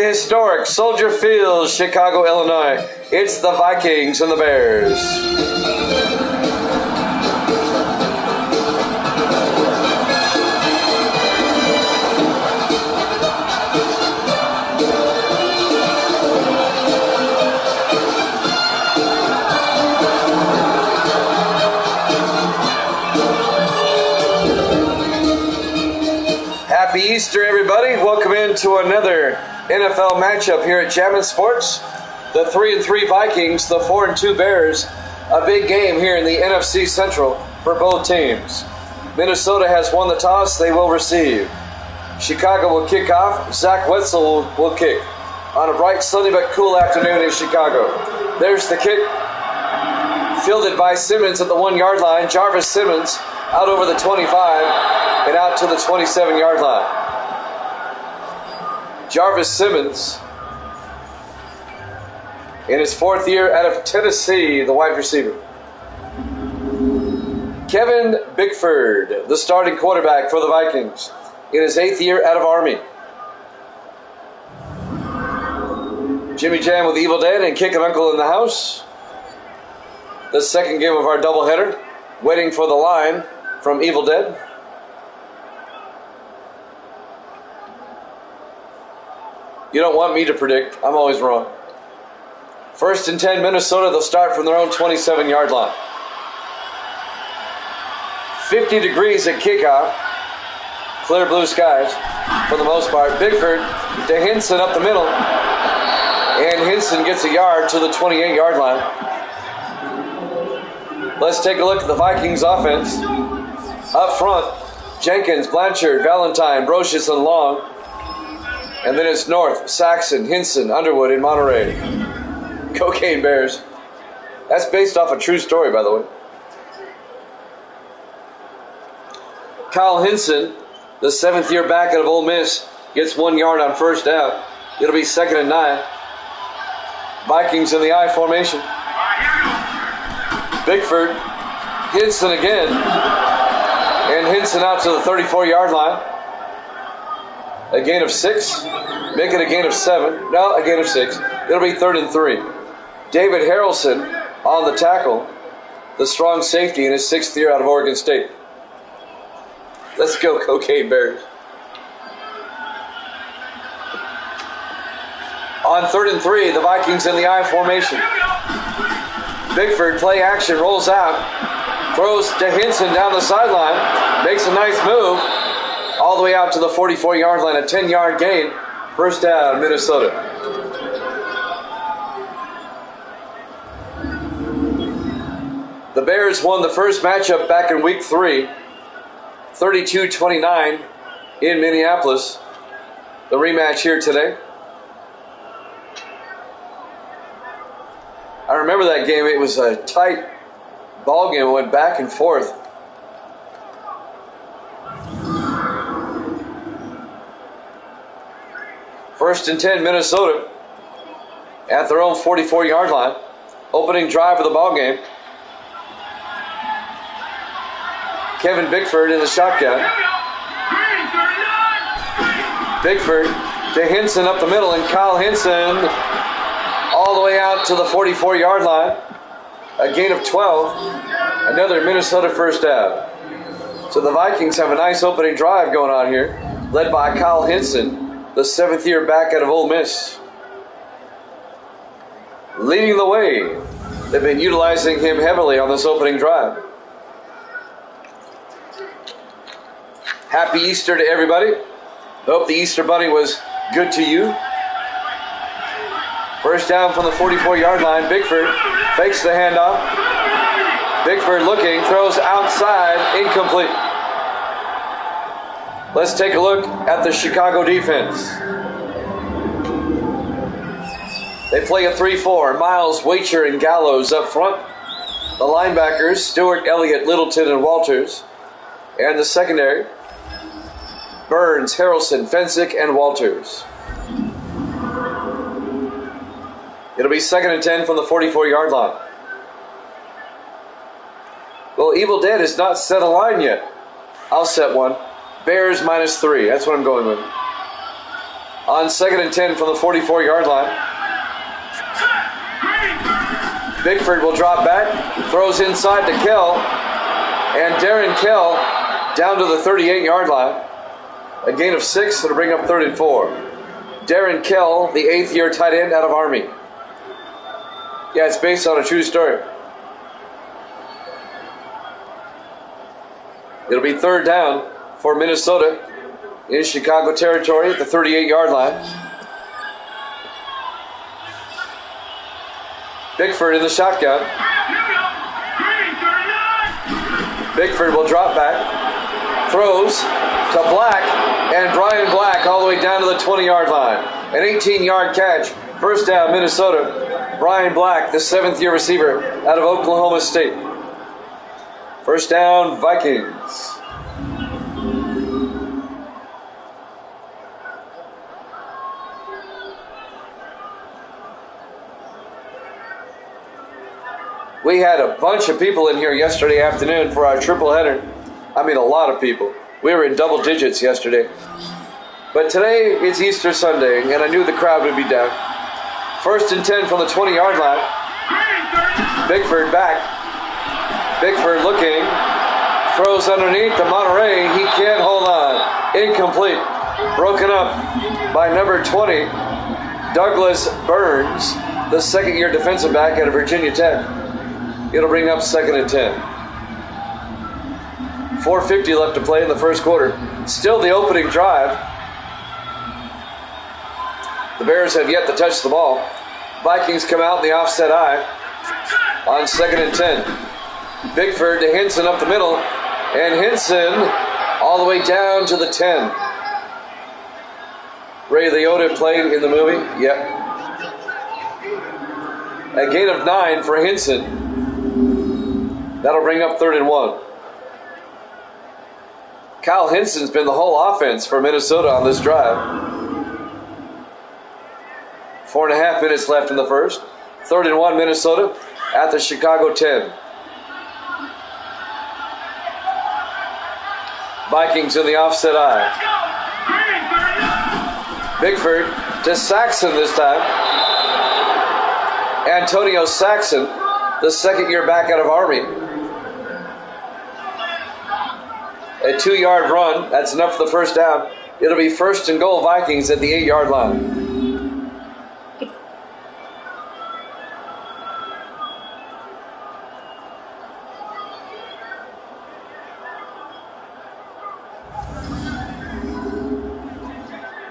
Historic Soldier Field, Chicago, Illinois. It's the Vikings and the Bears. Happy Easter, everybody. Welcome into another NFL matchup here at Jammin' Sports. The 3-3 Vikings, the 4-2 Bears. A big game here in the NFC Central for both teams. Minnesota has won the toss. They will receive. Chicago will kick off. Zach Wetzel will kick on a bright, sunny but cool afternoon in Chicago. There's the kick. Fielded by Simmons at the 1-yard line. Jarvis Simmons out over the 25 and out to the 27-yard line. Jarvis Simmons, in his 4th year out of Tennessee, the wide receiver. Kevin Bickford, the starting quarterback for the Vikings, in his 8th year out of Army. Jimmy Jam with Evil Dead and Kickin' Uncle in the house. The second game of our doubleheader, waiting for the line from Evil Dead. You don't want me to predict. I'm always wrong. 1st and 10, Minnesota. They'll start from their own 27-yard line. 50 degrees at kickoff. Clear blue skies for the most part. Bickford to Hinson up the middle. And Hinson gets a yard to the 28-yard line. Let's take a look at the Vikings offense. Up front, Jenkins, Blanchard, Valentine, Brocious, and Long. And then it's North, Saxon, Hinson, Underwood, and Monterey. Cocaine Bears. That's based off a true story, by the way. Kyle Hinson, the 7th year back out of Ole Miss, gets 1 yard on first down. It'll be 2nd and 9. Vikings in the I formation. Bickford, Hinson again. And Hinson out to the 34-yard line. A gain of 6. Make it a gain of 7. No, a gain of 6. It'll be 3rd and 3. David Harrelson on the tackle. The strong safety in his 6th year out of Oregon State. Let's go, Cocaine Bears. On 3rd and 3, the Vikings in the I formation. Bickford, play action, rolls out. Throws to Hinson down the sideline. Makes a nice move. All the way out to the 44-yard line, a 10-yard gain. First down, Minnesota. The Bears won the first matchup back in week 3, 32-29 in Minneapolis. The rematch here today. I remember that game. It was a tight ball game. It went back and forth. First and 10, Minnesota at their own 44-yard line. Opening drive of the ball game. Kevin Bickford in the shotgun. Bickford to Hinson up the middle, and Kyle Hinson all the way out to the 44-yard line. A gain of 12. Another Minnesota first down. So the Vikings have a nice opening drive going on here, led by Kyle Hinson, the 7th year back out of Ole Miss. Leading the way. They've been utilizing him heavily on this opening drive. Happy Easter to everybody. Hope the Easter Bunny was good to you. First down from the 44-yard line. Bickford fakes the handoff. Bickford looking, throws outside, incomplete. Let's take a look at the Chicago defense. They play a 3-4. Miles, Wacher, and Gallows up front. The linebackers, Stewart, Elliott, Littleton, and Walters. And the secondary, Burns, Harrelson, Fensick, and Walters. It'll be 2nd and 10 from the 44-yard line. Well, Evil Dead has not set a line yet. I'll set one. Bears -3. That's what I'm going with. On 2nd and 10 from the 44-yard line. Bickford will drop back. Throws inside to Kell. And Darren Kell down to the 38-yard line. A gain of 6. It'll bring up 3rd and 4. Darren Kell, the 8th-year tight end out of Army. Yeah, it's based on a true story. It'll be 3rd down for Minnesota in Chicago territory at the 38-yard line. Bickford in the shotgun. Bickford will drop back. Throws to Black, and Brian Black all the way down to the 20-yard line. An 18-yard catch. 1st down, Minnesota. Brian Black, the 7th-year receiver out of Oklahoma State. 1st down, Vikings. We had a bunch of people in here yesterday afternoon for our triple header. I mean, a lot of people. We were in double digits yesterday. But today, it's Easter Sunday, and I knew the crowd would be down. 1st and 10 from the 20-yard line. Bickford back. Bickford looking. Throws underneath to Monterey. He can't hold on. Incomplete. Broken up by number 20, Douglas Burns, the 2nd-year defensive back out of Virginia Tech. It'll bring up 2nd and 10. 4:50 left to play in the 1st quarter. Still the opening drive. The Bears have yet to touch the ball. Vikings come out in the offset eye on 2nd and 10. Bickford to Henson up the middle. And Henson all the way down to the 10. Ray Liotta played in the movie? Yep. A gain of 9 for Henson. That'll bring up 3rd and 1. Kyle Henson's been the whole offense for Minnesota on this drive. 4.5 minutes left in the 1st. 3rd and 1, Minnesota at the Chicago 10. Vikings in the offset eye. Bickford to Saxon this time. Antonio Saxon, the 2nd-year back out of Army. A 2-yard run. That's enough for the 1st down. It'll be 1st and goal Vikings at the 8-yard line.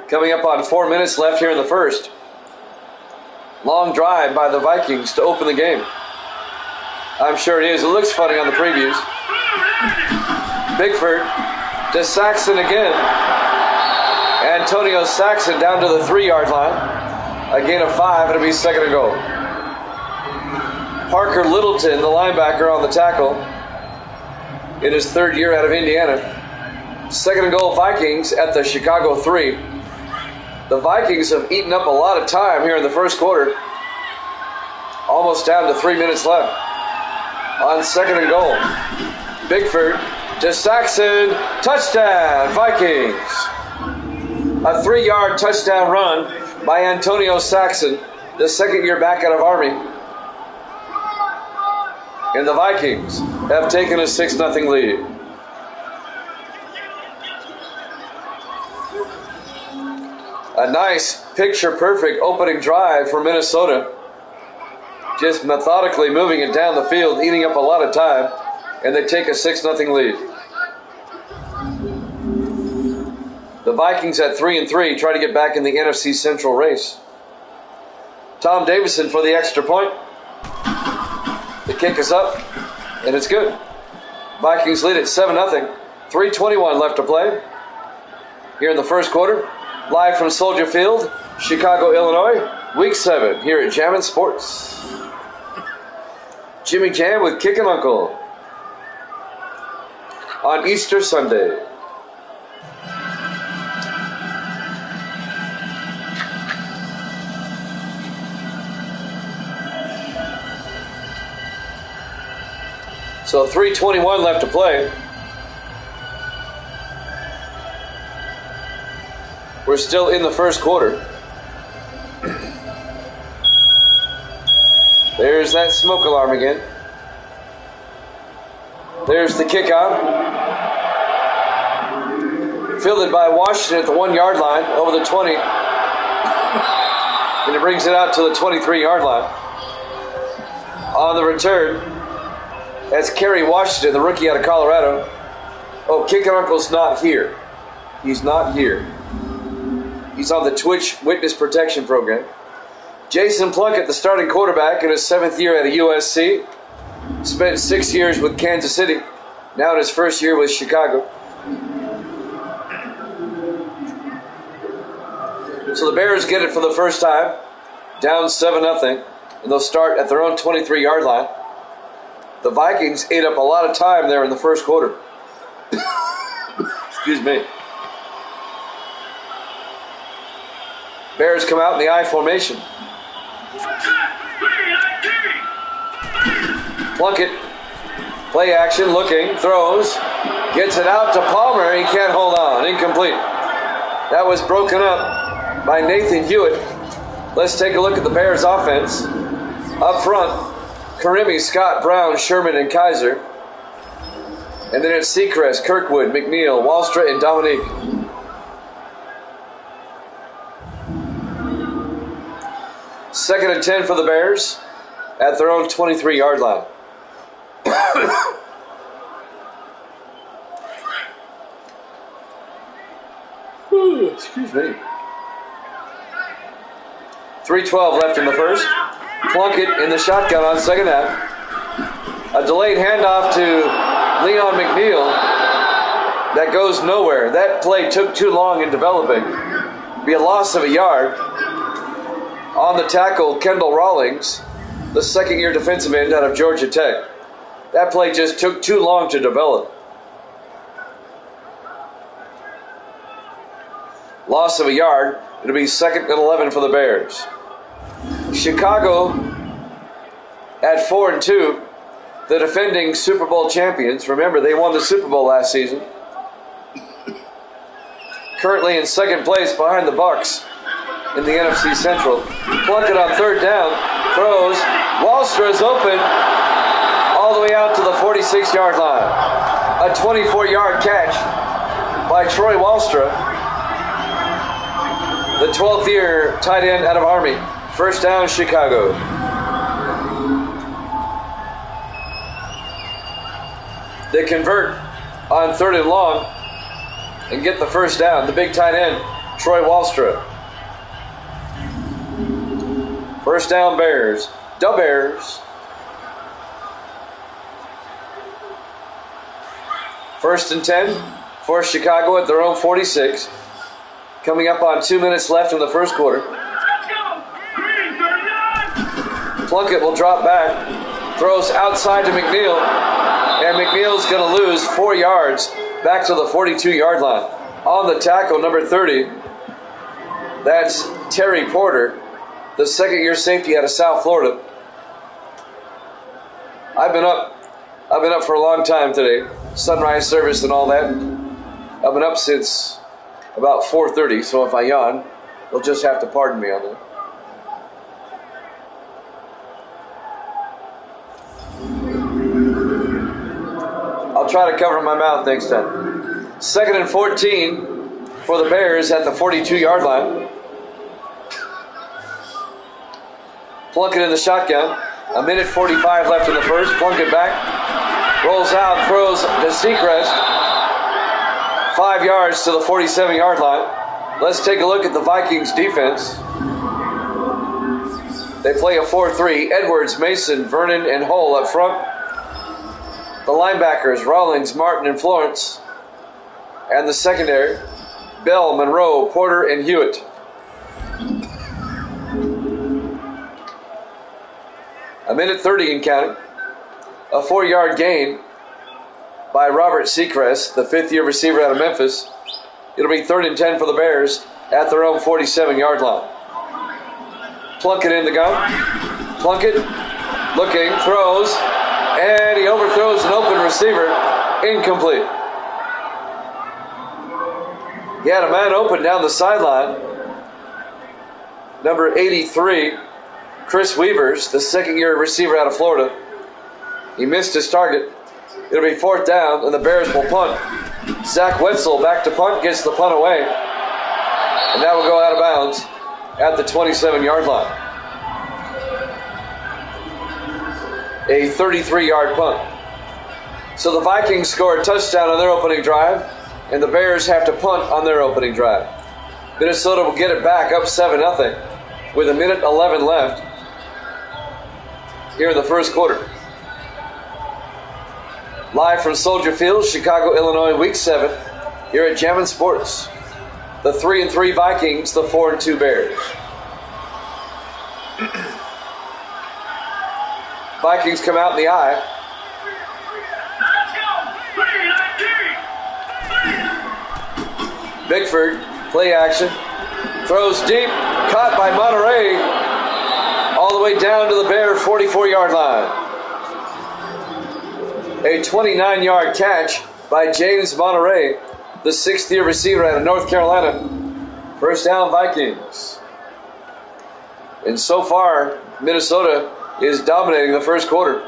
Coming up on 4 minutes left here in the 1st. Long drive by the Vikings to open the game. I'm sure it is. It looks funny on the previews. Bickford to Saxon again. Antonio Saxon down to the 3-yard line. A gain of 5. It'll be 2nd and goal. Parker Littleton, the linebacker, on the tackle in his 3rd year out of Indiana. 2nd and goal Vikings at the Chicago 3. The Vikings have eaten up a lot of time here in the 1st quarter. Almost down to 3 minutes left. On 2nd and goal. Bickford to Saxon. Touchdown, Vikings. A 3-yard touchdown run by Antonio Saxon, the 2nd-year back out of Army. And the Vikings have taken a 6-0 lead. A nice, picture-perfect opening drive for Minnesota. Just methodically moving it down the field, eating up a lot of time, and they take a 6-0 lead. The Vikings at 3-3 try to get back in the NFC Central race. Tom Davison for the extra point. The kick is up, and it's good. Vikings lead at 7-0. 3:21 left to play here in the 1st quarter. Live from Soldier Field, Chicago, Illinois. Week 7 here at Jammin' Sports. Jimmy Jam with Kickin' Uncle on Easter Sunday. So 3:21 left to play. We're still in the first quarter. There's that smoke alarm again. There's the kickoff. Fielded by Washington at the 1-yard line over the 20. And it brings it out to the 23-yard line. On the return, that's Kerry Washington, the rookie out of Colorado. Oh, Kickin' Uncle's not here. He's not here. He's on the Twitch Witness Protection Program. Jason Plunkett, the starting quarterback in his 7th year at USC. Spent 6 years with Kansas City. Now in his first year with Chicago. So the Bears get it for the first time. Down 7-0. And they'll start at their own 23-yard line. The Vikings ate up a lot of time there in the first quarter. Excuse me. Bears come out in the I formation. Plunkett, play action, looking, throws, gets it out to Palmer. He can't hold on. Incomplete. That was broken up by Nathan Hewitt. Let's take a look at the Bears offense. Up front, Karimi, Scott, Brown, Sherman, and Kaiser. And then it's Seacrest, Kirkwood, McNeil, Wallstra, and Dominique. Second and 10 for the Bears at their own 23-yard line. Excuse me. 3:12 left in the first. Plunkett in the shotgun on second half. A delayed handoff to Leon McNeil that goes nowhere. That play took too long in developing. Be a loss of a yard. On the tackle, Kendall Rawlings, the second-year defensive end out of Georgia Tech. That play just took too long to develop. Loss of a yard. It'll be 2nd and 11 for the Bears. Chicago at 4-2, the defending Super Bowl champions. Remember, they won the Super Bowl last season. Currently in second place behind the Bucs in the NFC Central. Plunkett on third down, throws. Wallstra is open all the way out to the 46-yard line. A 24-yard catch by Troy Wallstra, the 12th year tight end out of Army. First down, Chicago. They convert on 3rd and long and get the first down. The big tight end, Troy Wallstra. First down, Bears. The Bears. First and 10 for Chicago at their own 46. Coming up on 2 minutes left in the first quarter. Plunkett will drop back. Throws outside to McNeil. And McNeil's going to lose 4 yards back to the 42-yard line. On the tackle, number 30. That's Terry Porter, the second-year safety out of South Florida. I've been up for a long time today. Sunrise service and all that. I've been up since about 4:30, so if I yawn, you'll just have to pardon me on that. I'll try to cover my mouth next time. 2nd and 14 for the Bears at the 42-yard line. Plunkett in the shotgun. 1:45 left in the first. Plunkett back. Rolls out, throws to Seacrest. 5 yards to the 47-yard line. Let's take a look at the Vikings defense. They play a 4-3. Edwards, Mason, Vernon, and Hull up front. The linebackers, Rawlings, Martin, and Florence. And the secondary, Bell, Monroe, Porter, and Hewitt. A minute 30 in counting. A 4-yard gain by Robert Seacrest, the fifth-year receiver out of Memphis. It'll be 3rd and 10 for the Bears at their own 47-yard line. Plunkett in the gun. Plunkett looking, throws, and he overthrows an open receiver. Incomplete. He had a man open down the sideline. Number 83, Chris Weavers, the second-year receiver out of Florida. He missed his target. It'll be 4th down, and the Bears will punt. Zach Wetzel back to punt, gets the punt away. And that will go out of bounds at the 27-yard line. A 33-yard punt. So the Vikings score a touchdown on their opening drive, and the Bears have to punt on their opening drive. Minnesota will get it back up 7-0 with a minute 11 left here in the first quarter. Live from Soldier Field, Chicago, Illinois, Week 7, here at Jammin' Sports. The 3-3 Vikings, the 4-2 Bears. Vikings come out in the eye. Bickford, play action, throws deep, caught by Monterey, all the way down to the Bears' 44-yard line. A 29-yard catch by James Monterey, the 6th-year receiver out of North Carolina. First down, Vikings. And so far, Minnesota is dominating the first quarter.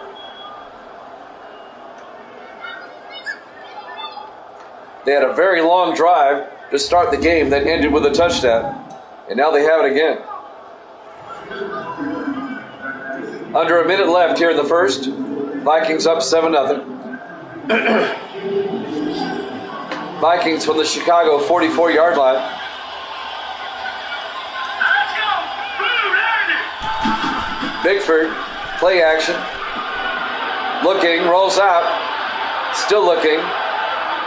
They had a very long drive to start the game that ended with a touchdown, and now they have it again. Under a minute left here in the first. Vikings up 7-0. Vikings from the Chicago 44-yard line. Bickford, play action. Looking, rolls out. Still looking.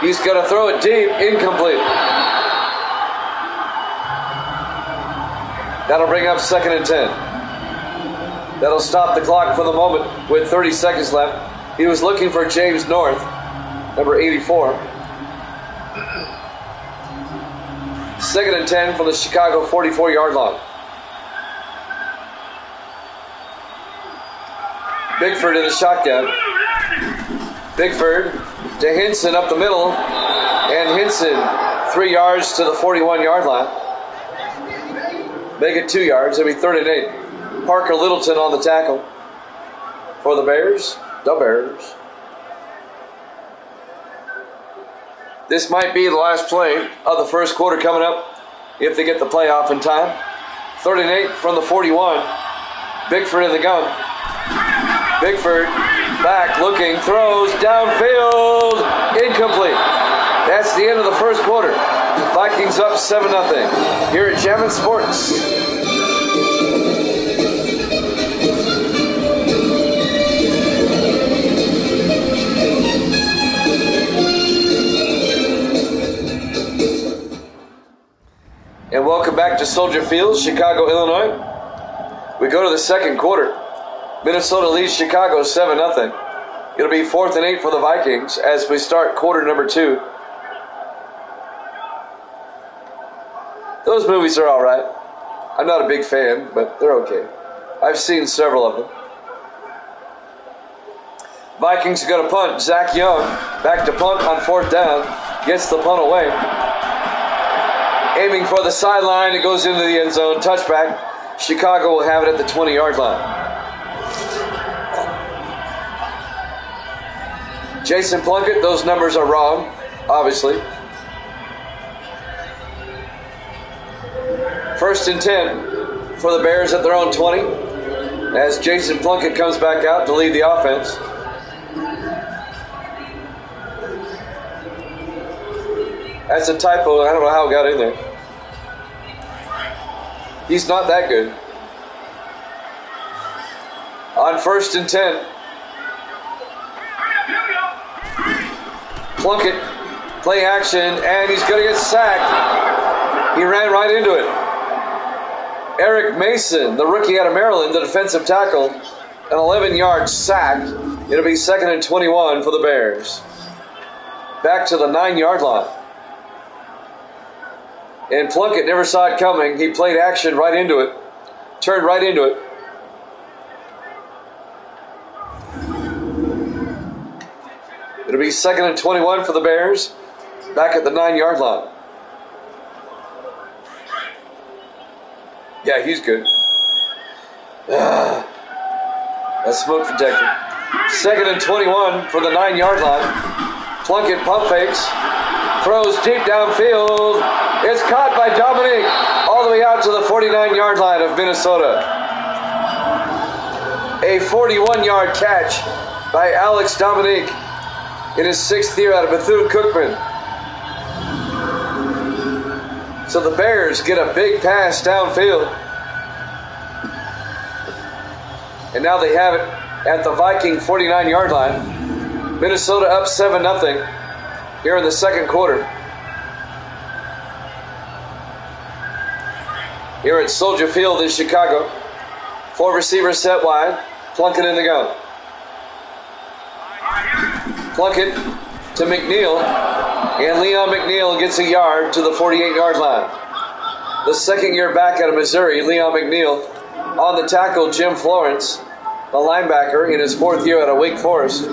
He's going to throw it deep, incomplete. That'll bring up 2nd and 10. That'll stop the clock for the moment with 30 seconds left. He was looking for James North, number 84. 2nd and 10 from the Chicago 44-yard line. Bickford in the shotgun. Bickford to Hinson up the middle. And Hinson 3 yards to the 41-yard line. Make it 2 yards. It'll be 3rd and 8. Parker Littleton on the tackle for the Bears. The Bears. This might be the last play of the first quarter coming up if they get the playoff in time. 3rd and 8 from the 41. Bickford in the gun. Bickford back looking, throws downfield, incomplete. That's the end of the first quarter. Vikings up 7-0 here at Jammin' Sports. And welcome back to Soldier Field, Chicago, Illinois. We go to the second quarter. Minnesota leads Chicago 7-0. It'll be 4th and 8 for the Vikings as we start quarter number 2. Those movies are all right. I'm not a big fan, but they're okay. I've seen several of them. Vikings are going to punt. Zach Young back to punt on 4th down. Gets the punt away. Aiming for the sideline. It goes into the end zone. Touchback. Chicago will have it at the 20-yard line. Jason Plunkett, those numbers are wrong, obviously. 1st and 10 for the Bears at their own 20 as Jason Plunkett comes back out to lead the offense. That's a typo. I don't know how it got in there. He's not that good. On 1st and 10. Plunkett, play action, and he's going to get sacked. He ran right into it. Eric Mason, the rookie out of Maryland, the defensive tackle an 11-yard sack. It'll be 2nd and 21 for the Bears. Back to the 9-yard line. And Plunkett never saw it coming. He played action right into it. Turned right into it. It'll be 2nd and 21 for the Bears. Back at the 9-yard line. Yeah, he's good. That's smoke detector. 2nd and 21 for the 9-yard line. Plunkett pump fakes. Throws deep downfield. It's caught by Dominique all the way out to the 49-yard line of Minnesota. A 41-yard catch by Alex Dominique in his 6th year out of Bethune-Cookman. So the Bears get a big pass downfield. And now they have it at the Viking 49-yard line. Minnesota up 7-0 here in the second quarter. Here at Soldier Field in Chicago. 4 receivers set wide. Plunkett in the gun. Plunkett to McNeil. And Leon McNeil gets a yard to the 48-yard line. The second year back out of Missouri, Leon McNeil. On the tackle, Jim Florence, the linebacker, in his 4th year out of Wake Forest.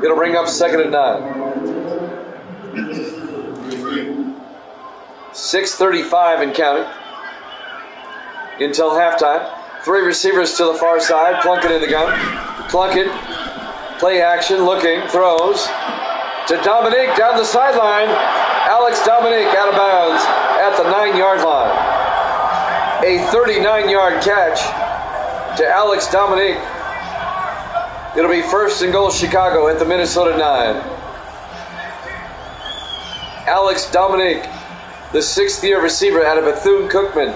It'll bring up 2nd and 9. 6:35 and counting until halftime. 3 receivers to the far side. Plunkett in the gun. Plunkett, play action, looking, throws to Dominique down the sideline. Alex Dominique out of bounds at the 9-yard line. A 39-yard catch to Alex Dominique. It'll be 1st and goal Chicago at the Minnesota 9. Alex Dominique, the 6th year receiver out of Bethune-Cookman.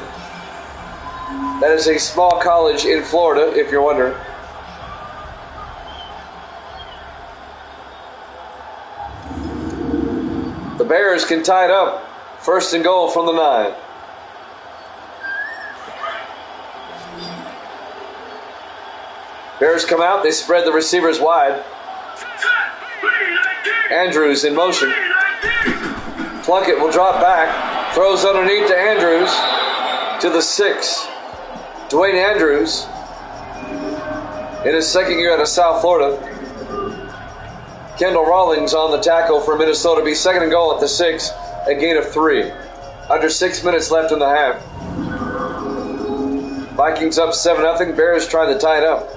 That is a small college in Florida, if you're wondering. The Bears can tie it up. 1st and goal from the 9. Bears come out. They spread the receivers wide. Andrews in motion. Plunkett will drop back. Throws underneath to Andrews. To the 6. Dwayne Andrews. In his 2nd year out of South Florida. Kendall Rawlings on the tackle for Minnesota. Be 2nd and goal at the 6. A gain of 3. Under 6 minutes left in the half. Vikings up 7-0. Bears trying to tie it up.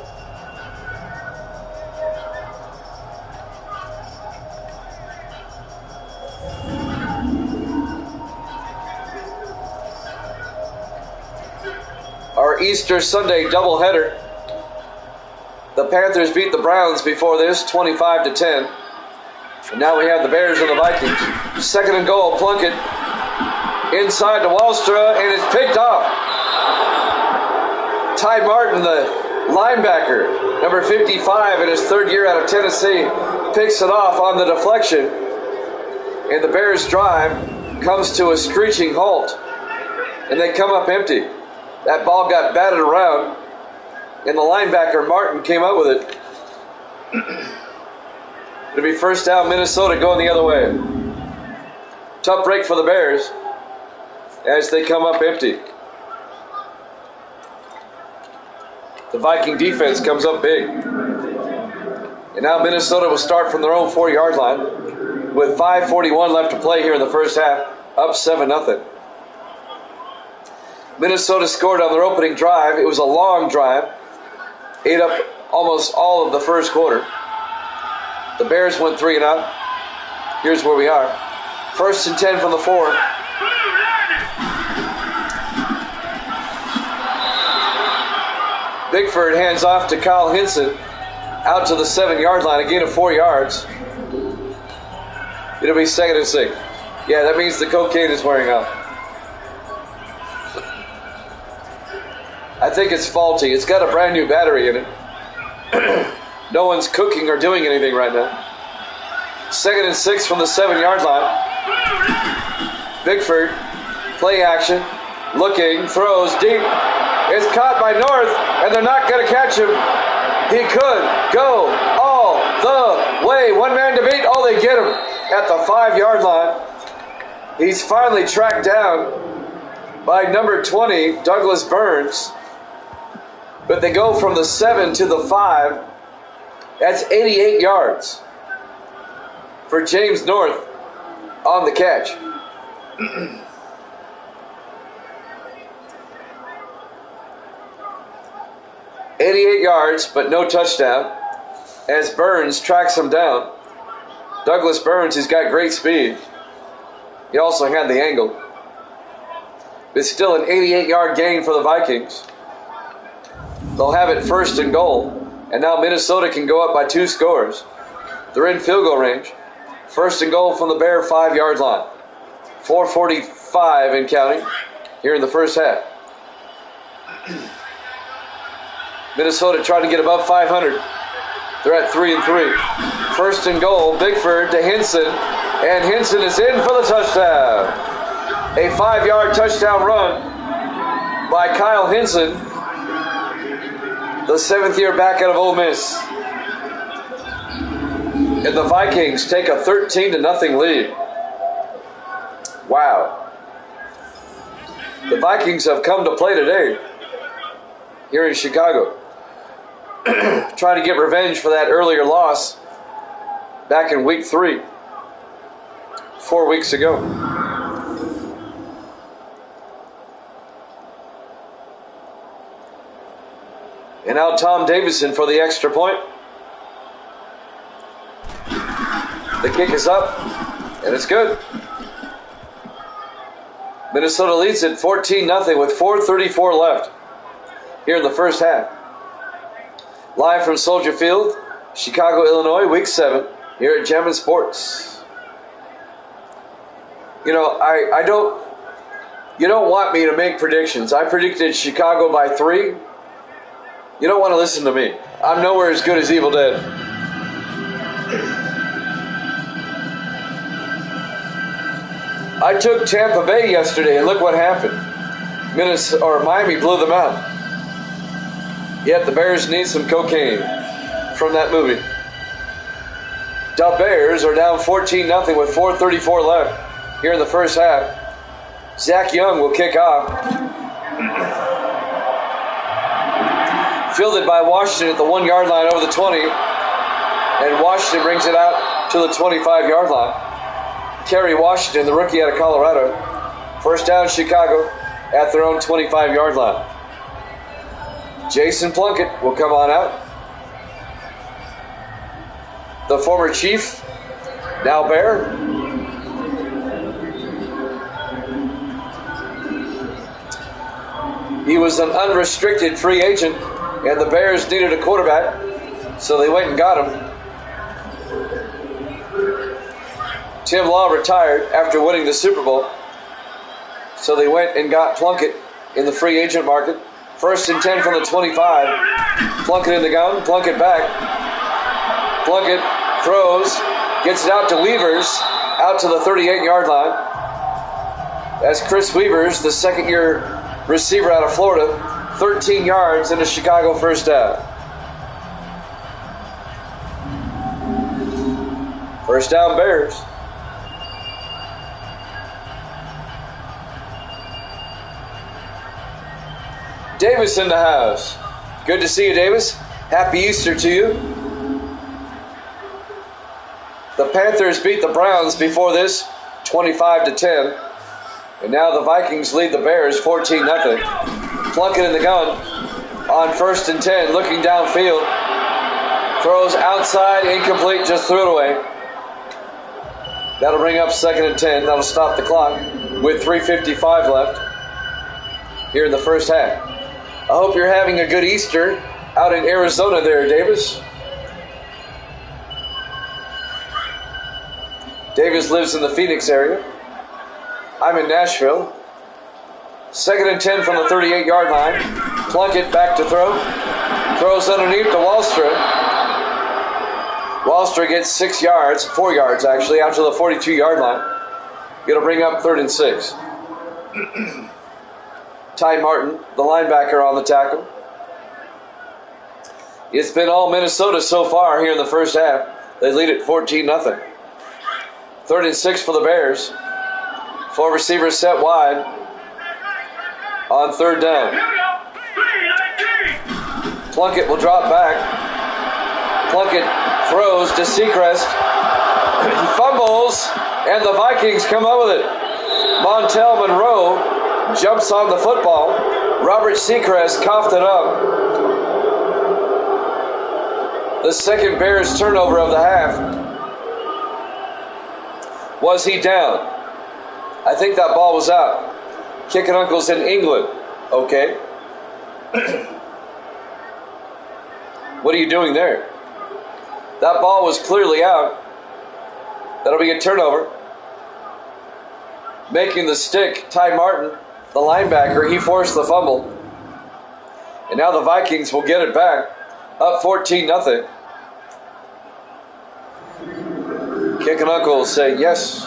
Our Easter Sunday doubleheader. The Panthers beat the Browns before this, 25-10. And now we have the Bears and the Vikings. 2nd and goal, Plunkett. Inside to Wallstra, and it's picked off. Ty Martin, the linebacker, number 55 in his 3rd year out of Tennessee, picks it off on the deflection. And the Bears' drive comes to a screeching halt. And they come up empty. That ball got batted around, and the linebacker, Martin, came up with it. It'll be 1st down, Minnesota going the other way. Tough break for the Bears as they come up empty. The Viking defense comes up big. And now Minnesota will start from their own 4-yard line with 5:41 left to play here in the first half, up 7-0. Minnesota scored on their opening drive. It was a long drive. Ate up almost all of the first quarter. The Bears went 3 and out. Here's where we are. 1st and 10 from the 4. Bickford hands off to Kyle Hinson. Out to the 7-yard line. A gain of 4 yards. It'll be 2nd and 6. Yeah, that means the cocaine is wearing off. I think it's faulty. It's got a brand new battery in it. No one's cooking or doing anything right now. 2nd and 6 from the 7-yard line. Bickford, play action, looking, throws deep. is caught by North, and they're not going to catch him. He could go all the way. One man to beat. Oh, they get him at the 5-yard line. He's finally tracked down by number 20, Douglas Burns. But they go from the 7 to the 5. That's 88 yards for James North on the catch. 88 yards, but no touchdown, as Burns tracks him down. Douglas Burns has got great speed. He also had the angle. It's still an 88-yard gain for the Vikings. They'll have it 1st and goal, and now Minnesota can go up by 2 scores. They're in field goal range. 1st and goal from the Bear 5-yard line. 4:45 and counting here in the first half. Minnesota trying to get above 500. They're at 3-3. 1st and goal, Bigford to Hinson, and Hinson is in for the touchdown. A 5-yard touchdown run by Kyle Hinson, the 7th-year back out of Ole Miss. And the Vikings take a 13-0 lead. Wow. The Vikings have come to play today here in Chicago. Trying to get revenge for that earlier loss back in week 3, 4 weeks ago. And now Tom Davison for the extra point. The kick is up, and it's good. Minnesota leads it 14-0 with 4:34 left here in the first half. Live from Soldier Field, Chicago, Illinois, Week 7, here at Jammin' Sports. You know, you don't want me to make predictions. I predicted Chicago by 3. You don't want to listen to me. I'm nowhere as good as Evil Dead. I took Tampa Bay yesterday, and look what happened. Miami blew them out. Yet the Bears need some cocaine from that movie. The Bears are down 14-0 with 4:34 left here in the first half. Zach Young will kick off. Fielded by Washington at the 1-yard line over the 20. And Washington brings it out to the 25-yard line. Kerry Washington, the rookie out of Colorado. First down, Chicago at their own 25-yard line. Jason Plunkett will come on out. The former Chief, now Bear. He was an unrestricted free agent, and the Bears needed a quarterback, so they went and got him. Tim Law retired after winning the Super Bowl, so they went and got Plunkett in the free agent market. 1st and 10 from the 25. Plunkett in the gun. Plunkett back. Plunkett throws. Gets it out to Weavers. Out to the 38-yard line. That's Chris Weavers, the 2nd-year receiver out of Florida. 13 yards in the Chicago first down. First down, Bears. Davis in the house. Good to see you, Davis. Happy Easter to you. The Panthers beat the Browns before this, 25-10. And now the Vikings lead the Bears 14-0. Plunkett in the gun on 1st and 10, looking downfield. Throws outside, incomplete, just threw it away. That'll bring up 2nd and 10. That'll stop the clock with 3:55 left here in the first half. I hope you're having a good Easter out in Arizona there, Davis. Davis lives in the Phoenix area. I'm in Nashville. 2nd and 10 from the 38-yard line. Plunkett back to throw. Throws underneath to Wallstra. Wallstra gets 6 yards, 4 yards actually, out to the 42-yard line. It'll bring up 3rd and 6. Ty Martin, the linebacker, on the tackle. It's been all Minnesota so far here in the first half. They lead it 14-0. 3rd and 6 for the Bears. 4 receivers set wide on 3rd down. Plunkett will drop back. Plunkett throws to Seacrest. He fumbles, and the Vikings come up with it. Montel Monroe jumps on the football. Robert Seacrest coughed it up. The second Bears turnover of the half. Was he down? I think that ball was out. Kicking Uncle's in England. Okay. What are you doing there? That ball was clearly out. That'll be a turnover. Making the stick, Ty Martin, the linebacker, he forced the fumble. And now the Vikings will get it back. Up 14-0. Kicking Uncle will say yes.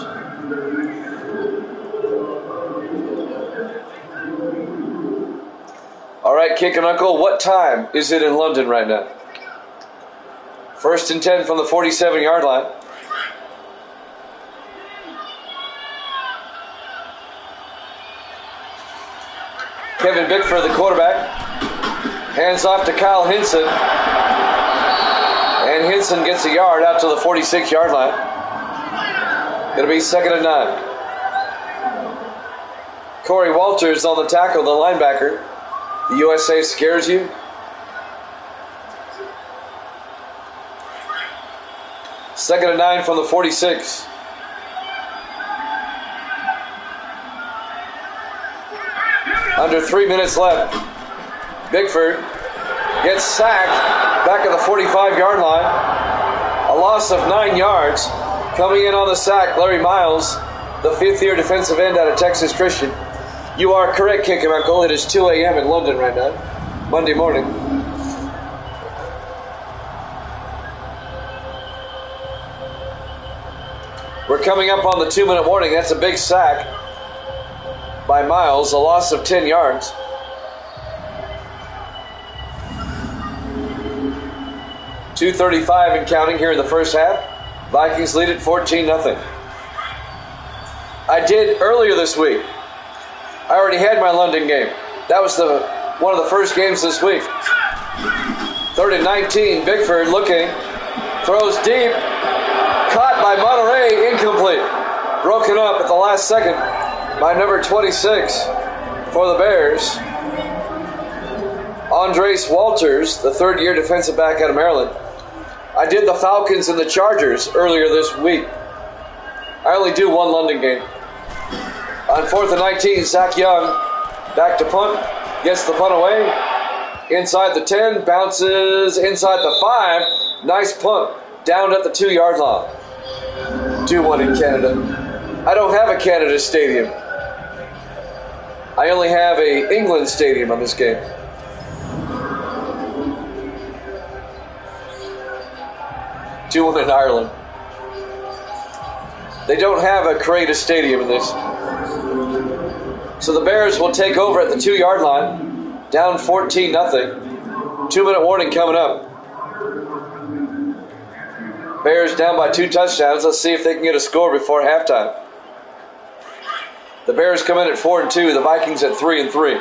All right, Kicking Uncle, what time is it in London right now? 1st and 10 from the 47-yard line. Kevin Bickford, the quarterback, hands off to Kyle Hinson. And Hinson gets a yard out to the 46-yard line. It'll be 2nd and 9. Corey Walters on the tackle, the linebacker. The USA scares you. Second and 9 from the 46. Under 3 minutes left. Bickford gets sacked back at the 45-yard line. A loss of 9 yards. Coming in on the sack, Larry Miles, the 5th-year defensive end out of Texas Christian. You are correct, Kicking Uncle. It is 2 a.m. in London right now, Monday morning. We're coming up on the 2-minute warning. That's a big sack by Miles, a loss of 10 yards. .235 and counting here in the first half. Vikings lead it 14-0. I did earlier this week. I already had my London game. That was one of the first games this week. 3rd and 19, Bickford looking, throws deep, caught by Monterey, incomplete. Broken up at the last second by number 26 for the Bears. Andres Walters, the 3rd-year defensive back out of Maryland. I did the Falcons and the Chargers earlier this week. I only do one London game. On 4th and 19, Zach Young back to punt, gets the punt away. Inside the 10, bounces inside the 5. Nice punt, down at the 2-yard line. 2-1 in Canada. I don't have a Canada stadium. I only have a England stadium on this game. .2-1 in Ireland. They don't have a Create a Stadium in this. So the Bears will take over at the 2-yard line, down 14-0. 2-minute warning coming up. Bears down by 2 touchdowns. Let's see if they can get a score before halftime. The Bears come in at 4-2. The Vikings at 3-3.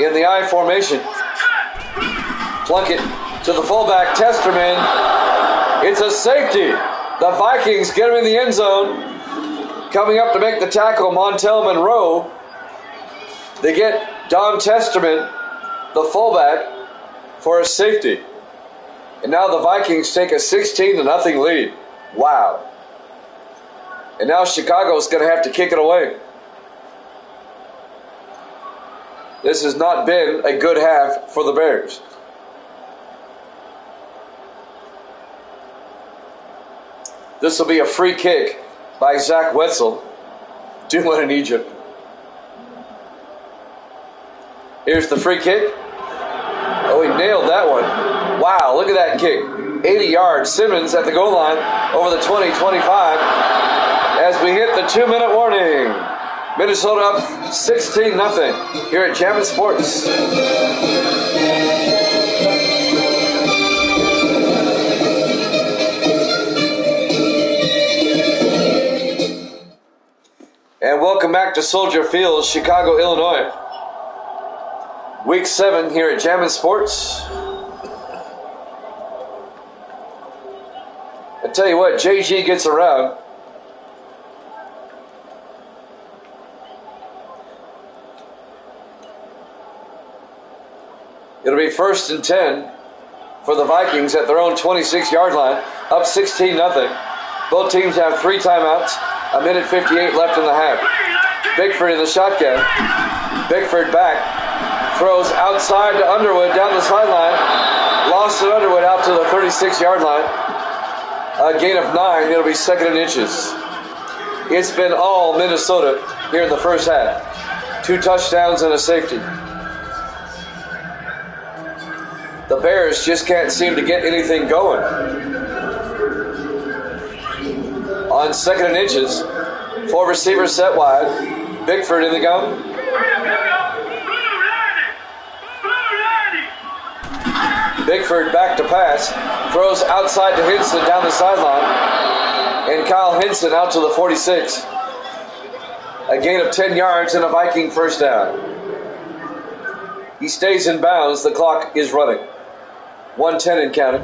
In the I formation, Plunkett to the fullback, Testerman. It's a safety. The Vikings get him in the end zone. Coming up to make the tackle, Montel Monroe. They get Don Testerman, the fullback, for a safety. And now the Vikings take a 16-0 lead. Wow. And now Chicago's going to have to kick it away. This has not been a good half for the Bears. This will be a free kick by Zach Wetzel. 2-1 in Egypt. Here's the free kick. Oh, he nailed that one. Wow, look at that kick. 80 yards. Simmons at the goal line over the 20-25 as we hit the 2-minute warning. Minnesota up 16-0 here at Jammin' Sports. And welcome back to Soldier Field, Chicago, Illinois. Week 7 here at Jammin' Sports. I tell you what, JG gets around. It'll be 1st and 10 for the Vikings at their own 26-yard line, up 16-0. Both teams have 3 timeouts, a minute 58 left in the half. Bickford in the shotgun. Bickford back, throws outside to Underwood down the sideline. Lost to Underwood out to the 36-yard line. A gain of 9, it'll be 2nd and inches. It's been all Minnesota here in the first half. 2 touchdowns and a safety. The Bears just can't seem to get anything going. On 2nd and inches, 4 receivers set wide. Bickford in the gun. Bickford back to pass. Throws outside to Hinson down the sideline. And Kyle Hinson out to the 46. A gain of 10 yards and a Viking first down. He stays in bounds. The clock is running. 1:10 and counting.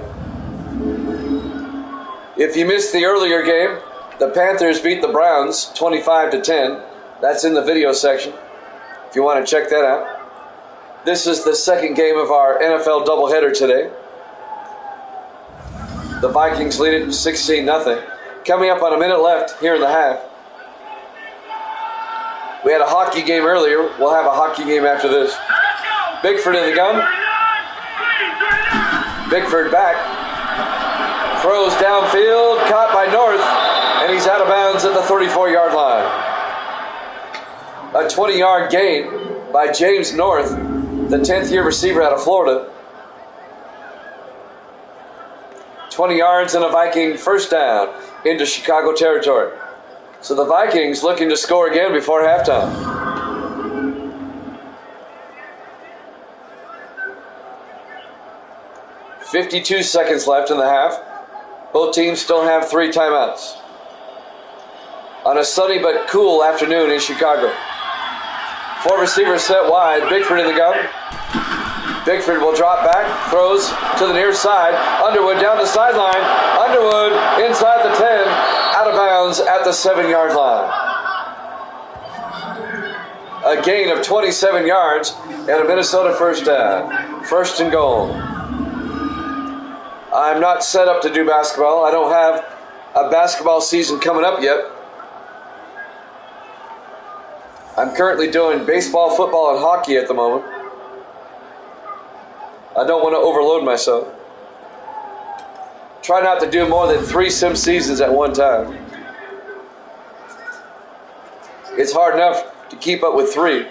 If you missed the earlier game, the Panthers beat the Browns 25-10. That's in the video section if you want to check that out. This is the second game of our NFL doubleheader today. The Vikings lead it 16-0. Coming up on a minute left here in the half. We had a hockey game earlier. We'll have a hockey game after this. Bickford in the gun. Bickford back. Throws downfield. Caught by North. And he's out of bounds at the 34-yard line. A 20-yard gain by James North, the 10th-year receiver out of Florida. 20 yards and a Viking first down into Chicago territory. So the Vikings looking to score again before halftime. .52 seconds left in the half. Both teams still have 3 timeouts. On a sunny but cool afternoon in Chicago. 4 receivers set wide. Bickford in the gun. Bickford will drop back. Throws to the near side. Underwood down the sideline. Underwood inside the 10. Out of bounds at the 7-yard line. A gain of 27 yards and a Minnesota first down. 1st and goal. I'm not set up to do basketball. I don't have a basketball season coming up yet. I'm currently doing baseball, football, and hockey at the moment. I don't want to overload myself. Try not to do more than 3 sim seasons at one time. It's hard enough to keep up with 3.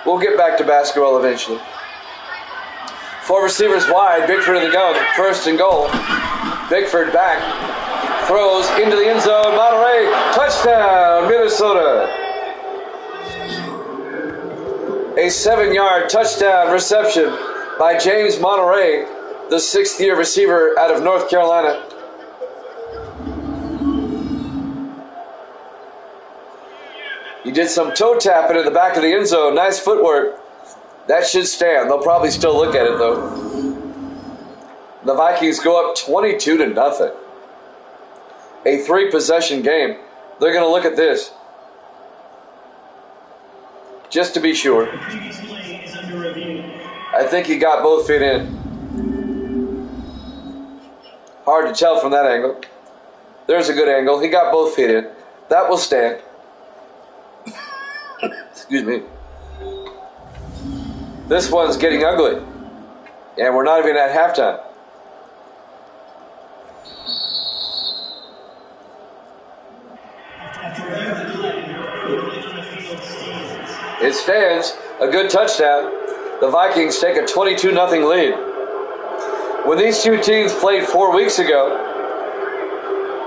We'll get back to basketball eventually. 4 receivers wide. Bickford in the gun. 1st and goal. Bickford back. Throws into the end zone. Monterey. Touchdown, Minnesota. A 7-yard touchdown reception by James Monterey, the 6th-year receiver out of North Carolina. He did some toe tapping in the back of the end zone. Nice footwork. That should stand. They'll probably still look at it, though. The Vikings go up 22-0. A 3-possession game. They're going to look at this. Just to be sure. I think he got both feet in. Hard to tell from that angle. There's a good angle. He got both feet in. That will stand. Excuse me. This one's getting ugly. And we're not even at halftime. It stands. A good touchdown. The Vikings take a 22-0 lead. When these two teams played 4 weeks ago,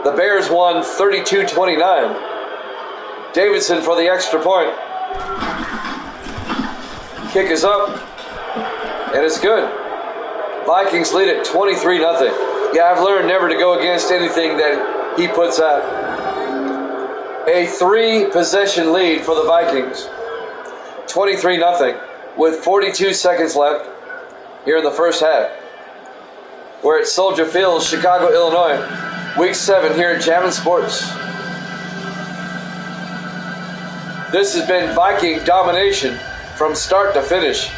the Bears won 32-29. Davidson for the extra point. Kick is up, and it's good. Vikings lead at 23-0. Yeah, I've learned never to go against anything that he puts out. A 3-possession lead for the Vikings. 23-0 with 42 seconds left here in the first half. We're at Soldier Field, Chicago, Illinois. Week 7 here at Jammin' Sports. This has been Viking domination from start to finish.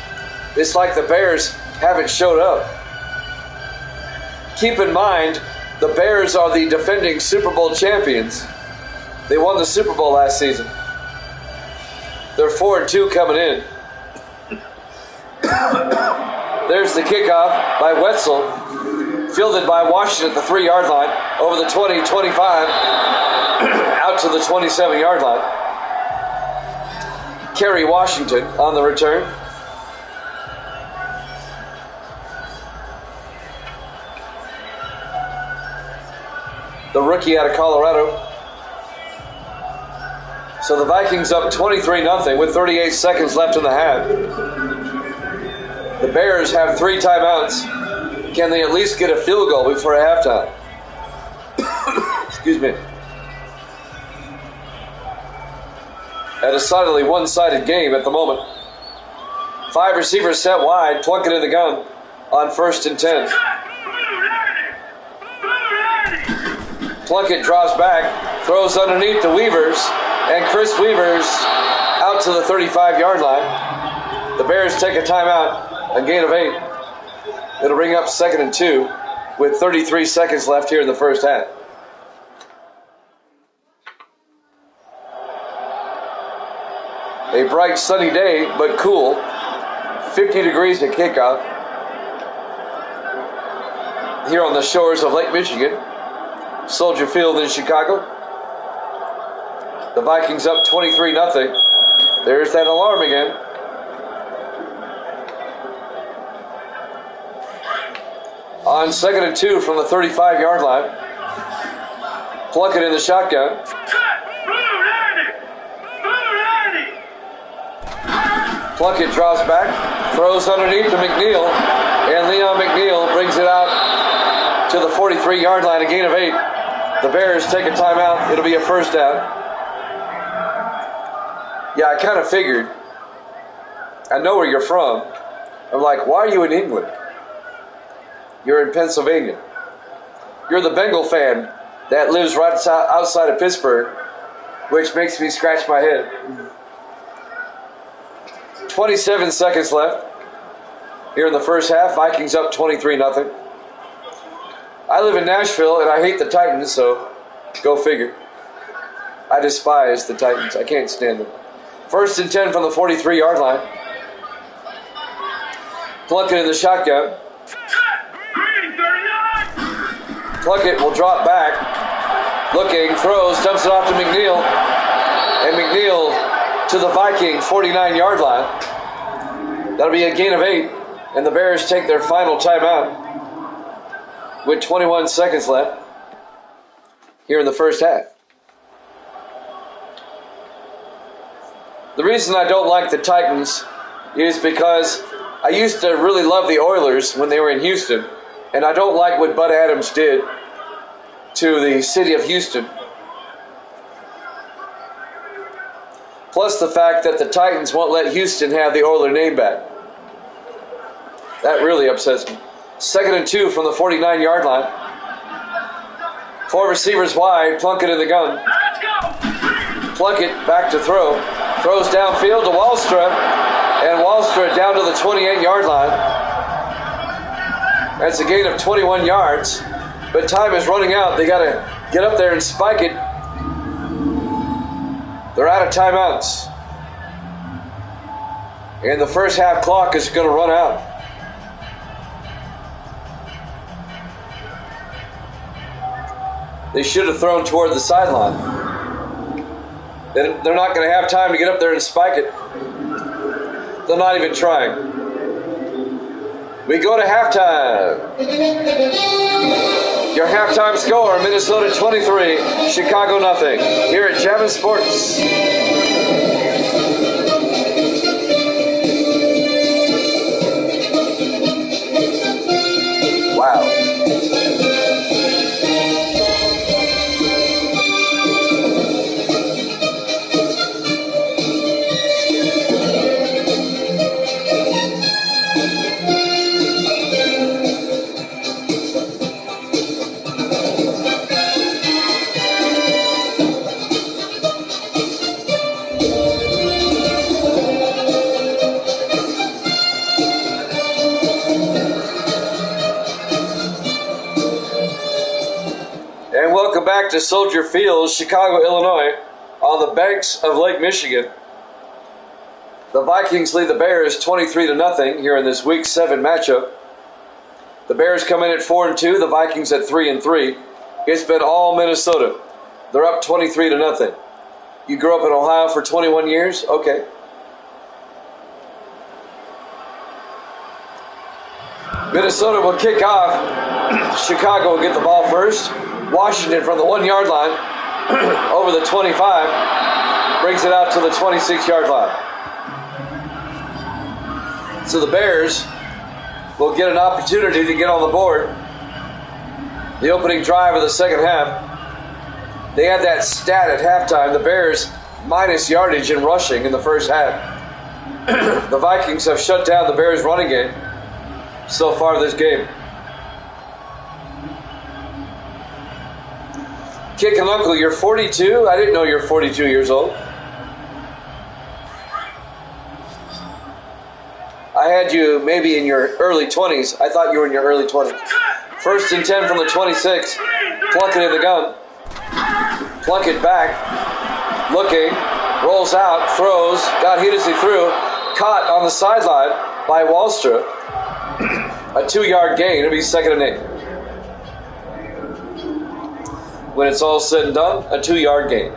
It's like the Bears haven't showed up. Keep in mind, the Bears are the defending Super Bowl champions. They won the Super Bowl last season. They're 4-2 coming in. There's the kickoff by Wetzel, fielded by Washington at the 3-yard line, over the 20, 25, out to the 27-yard line. Kerry Washington on the return. The rookie out of Colorado. So the Vikings up 23-0 with 38 seconds left in the half. The Bears have 3 timeouts. Can they at least get a field goal before halftime? Excuse me. A decidedly one-sided game at the moment. 5 receivers set wide. Plunkett in the gun on 1st and 10. Plunkett draws back, throws underneath to Weavers, and Chris Weavers out to the 35-yard line. The Bears take a timeout, a gain of 8. It'll bring up 2nd and 2 with 33 seconds left here in the first half. A bright sunny day, but cool. 50 degrees at kickoff here on the shores of Lake Michigan. Soldier Field in Chicago. The Vikings up 23-0. There's that alarm again. On 2nd and 2 from the 35-yard line. Plunkett in the shotgun. Plunkett draws back, throws underneath to McNeil, and Leon McNeil brings it out to the 43-yard line, a gain of 8. The Bears take a timeout. It'll be a first down. Yeah, I kind of figured. I know where you're from. I'm like, why are you in England? You're in Pennsylvania. You're the Bengal fan that lives right outside of Pittsburgh, which makes me scratch my head. 27 seconds left here in the first half. Vikings up 23-0. I live in Nashville, and I hate the Titans, so go figure. I despise the Titans. I can't stand them. 1st and 10 from the 43-yard line. Plunkett in the shotgun. Plunkett will drop back. Looking, throws, dumps it off to McNeil. And McNeil to the Viking 49-yard line. That'll be a gain of 8. And the Bears take their final timeout with 21 seconds left here in the first half. The reason I don't like the Titans is because I used to really love the Oilers when they were in Houston, and I don't like what Bud Adams did to the city of Houston. Plus the fact that the Titans won't let Houston have the Oiler name back. That really upsets me. 2nd and 2 from the 49-yard line. 4 receivers wide. Plunkett in the gun. Plunkett back to throw. Throws downfield to Wallstra. And Wallstra down to the 28-yard line. That's a gain of 21 yards. But time is running out. They got to get up there and spike it. They're out of timeouts. And the first half clock is going to run out. They should have thrown toward the sideline. They're not going to have time to get up there and spike it. They're not even trying. We go to halftime. Your halftime score, Minnesota 23, Chicago nothing. Here at Jammin' Sports. Wow. And welcome back to Soldier Field, Chicago, Illinois, on the banks of Lake Michigan. The Vikings lead the Bears 23-0 here in this Week 7 matchup. The Bears come in at 4-2, the Vikings at 3-3. It's been all Minnesota. They're up 23-0. You grew up in Ohio for 21 years? Okay. Minnesota will kick off. Chicago will get the ball first. Washington from the 1-yard line over the 25 brings it out to the 26-yard line. So the Bears will get an opportunity to get on the board. The opening drive of the second half. They had that stat at halftime. The Bears minus yardage in rushing in the first half. The Vikings have shut down the Bears running game so far this game. Kick and Uncle, you're 42? I didn't know you're 42 years old. I had you maybe in your early 20s. I thought you were in your early 20s. 1st and 10 from the 26. Plunkett in the gun. Plunkett back. Looking. Rolls out. Throws. Got hit as he threw. Caught on the sideline by Wallstra. A 2-yard gain. It'll be 2nd and 8. When it's all said and done, a 2-yard gain.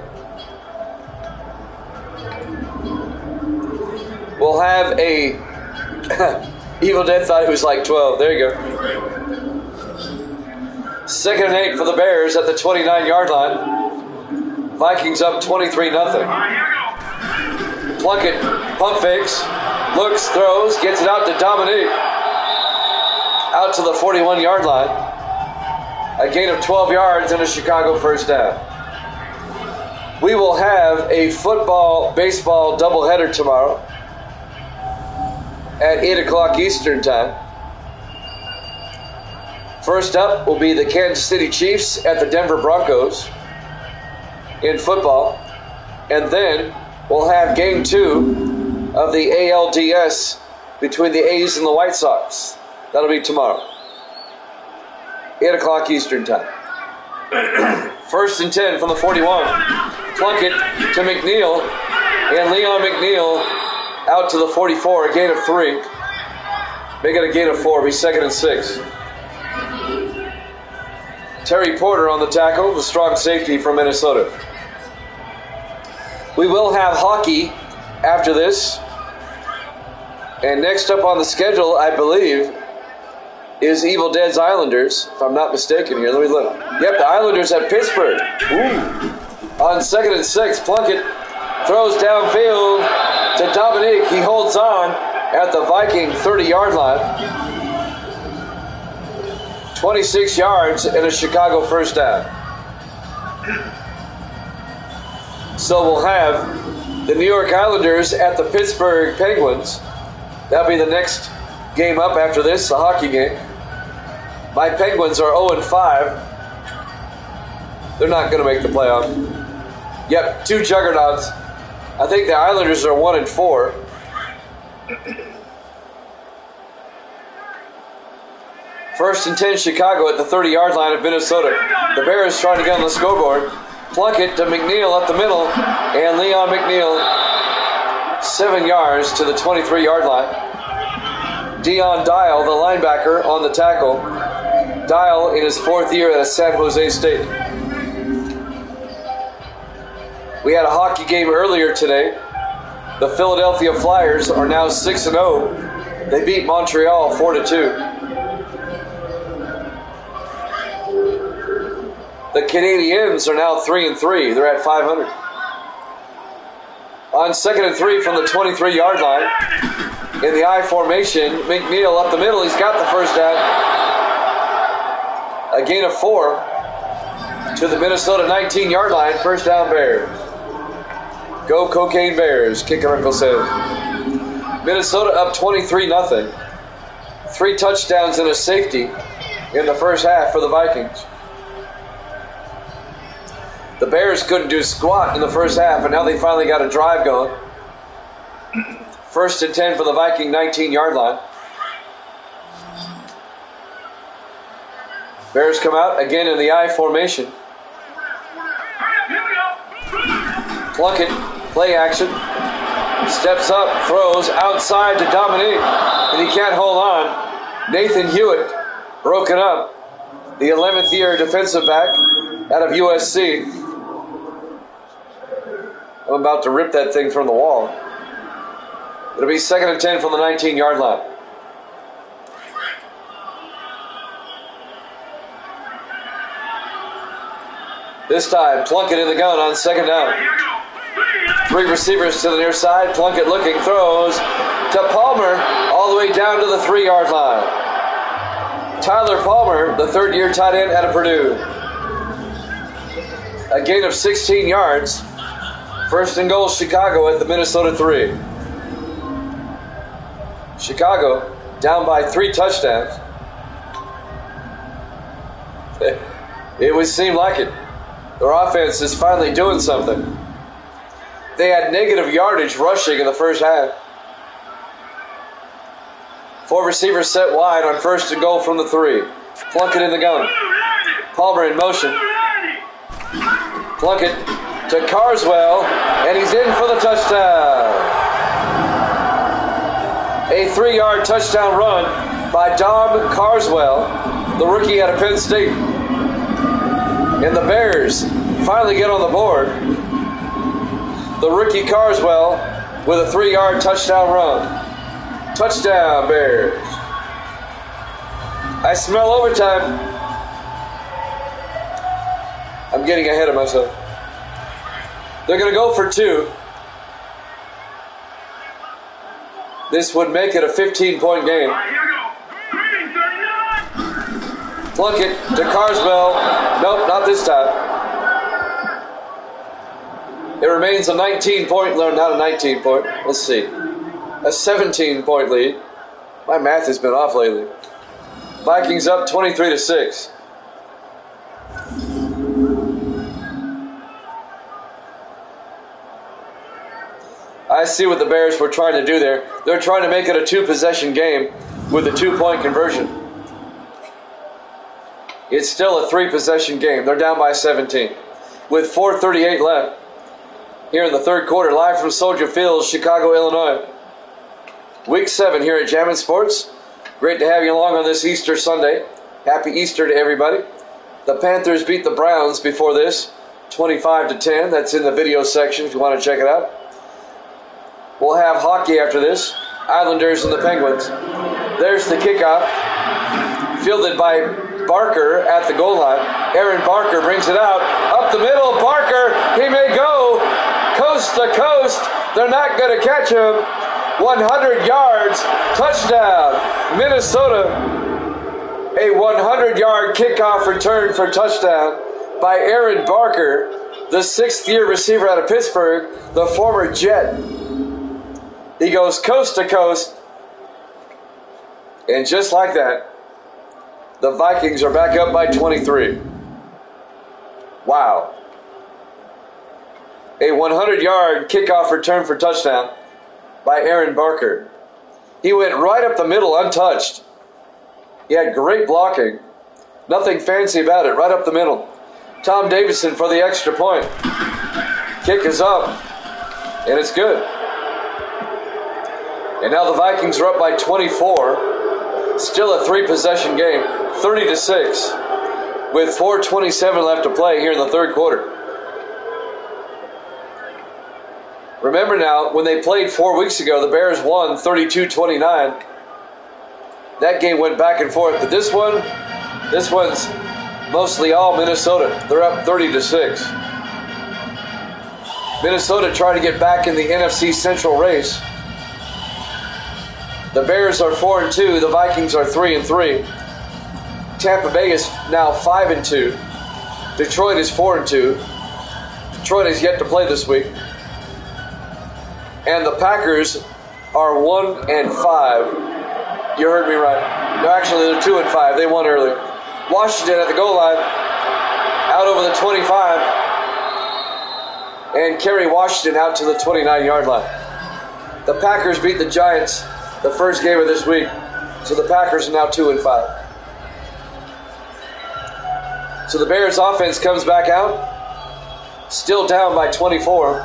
We'll have a Evil Dead thought he was like 12. There you go. 2nd and 8 for the Bears at the 29-yard line. Vikings up 23-0. Plunkett pump fakes, looks, throws, gets it out to Dominique. Out to the 41-yard line. A gain of 12 yards and a Chicago first down. We will have a football-baseball doubleheader tomorrow at 8 o'clock Eastern time. First up will be the Kansas City Chiefs at the Denver Broncos in football. And then we'll have game 2 of the ALDS between the A's and the White Sox. That'll be tomorrow. 8 o'clock Eastern time. 1st and 10 from the 41. Plunkett to McNeil. And Leon McNeil out to the 44. A gain of 3. Make it a gain of 4. Be 2nd and 6. Terry Porter on the tackle, the strong safety from Minnesota. We will have hockey after this. And next up on the schedule, I believe, is Evil Dead's Islanders, if I'm not mistaken here. Let me look. Yep, the Islanders at Pittsburgh. Ooh. On 2nd and 6, Plunkett throws downfield to Dominique. He holds on at the Viking 30-yard line. 26 yards and a Chicago first down. So we'll have the New York Islanders at the Pittsburgh Penguins. That'll be the next game up after this, the hockey game. My Penguins are 0-5. They're not going to make the playoff. Yep, 2 juggernauts. I think the Islanders are 1-4. First and 10 Chicago at the 30-yard line of Minnesota. The Bears trying to get on the scoreboard. Plunkett to McNeil up the middle. And Leon McNeil 7 yards to the 23-yard line. Dion Dial, the linebacker, on the tackle. Dial in his 4th year at San Jose State. We had a hockey game earlier today. The Philadelphia Flyers are now 6-0. They beat Montreal 4-2. The Canadiens are now 3-3. They're at 500. On 2nd and 3 from the 23-yard line, in the I formation, McNeil up the middle. He's got the first down. A gain of 4 to the Minnesota 19-yard line. First down, Bears. Go Cocaine Bears, Kicker Uncle says. Minnesota up 23-0. 3 touchdowns and a safety in the first half for the Vikings. The Bears couldn't do squat in the first half, and now they finally got a drive going. 1st and 10 for the Viking 19-yard line. Bears come out again in the I formation. Plunkett, play action. Steps up, throws outside to Dominique, and he can't hold on. Nathan Hewitt, broken up. The 11th year defensive back out of USC. I'm about to rip that thing from the wall. It'll be 2nd and 10 from the 19-yard line. This time, Plunkett in the gun on 2nd down. 3 receivers to the near side. Plunkett looking, throws to Palmer, all the way down to the 3-yard line. Tyler Palmer, the 3rd-year tight end out of Purdue. A gain of 16 yards. 1st and goal, Chicago at the Minnesota 3. Chicago down by 3 touchdowns. It would seem like it. Their offense is finally doing something. They had negative yardage rushing in the first half. 4 receivers set wide on 1st and goal from the 3. Plunkett in the gun. Palmer in motion. Plunkett to Carswell, and he's in for the touchdown. A 3-yard touchdown run by Dom Carswell, the rookie out of Penn State. And the Bears finally get on the board. The rookie Carswell with a 3-yard touchdown run. Touchdown, Bears. I smell overtime. I'm getting ahead of myself. They're going to go for 2. This would make it a 15-point game. Plunkett to Carswell. Nope, not this time. It remains a 19-point, no, not a 19-point. Let's see. A 17-point lead. My math has been off lately. Vikings up 23-6. I see what the Bears were trying to do there. They're trying to make it a 2-possession game with a 2-point conversion. It's still a 3-possession game. They're down by 17 with 4:38 left. Here in the 3rd quarter, live from Soldier Field, Chicago, Illinois. Week 7 here at Jammin' Sports. Great to have you along on this Easter Sunday. Happy Easter to everybody. The Panthers beat the Browns before this, 25-10. That's in the video section if you want to check it out. We'll have hockey after this. Islanders and the Penguins. There's the kickoff. Fielded by Barker at the goal line. Aaron Barker brings it out. Up the middle. Barker. He may go coast to coast. They're not going to catch him. 100 yards. Touchdown. Minnesota. A 100-yard kickoff return for touchdown by Aaron Barker, the 6th-year receiver out of Pittsburgh, the former Jet. He goes coast to coast. And just like that, the Vikings are back up by 23. Wow. A 100-yard kickoff return for touchdown by Aaron Barker. He went right up the middle untouched. He had great blocking. Nothing fancy about it, right up the middle. Tom Davidson for the extra point. Kick is up, and it's good. And now the Vikings are up by 24. Still a 3-possession game, 30-6, with 4:27 left to play here in the 3rd quarter. Remember now, when they played 4 weeks ago, the Bears won 32-29. That game went back and forth, but this one's Mostly all Minnesota. They're up 30-6. Minnesota trying to get back in the NFC Central race. The Bears are 4-2. The Vikings are 3-3. Tampa Bay is now 5-2. Detroit is 4-2. Detroit has yet to play this week. And the Packers are 1-5. You heard me right. No, actually, they're 2-5. They won earlier. Washington at the goal line, out over the 25, and carry Washington out to the 29-yard line. The Packers beat the Giants the first game of this week, so the Packers are now 2-5. So the Bears offense comes back out, still down by 24.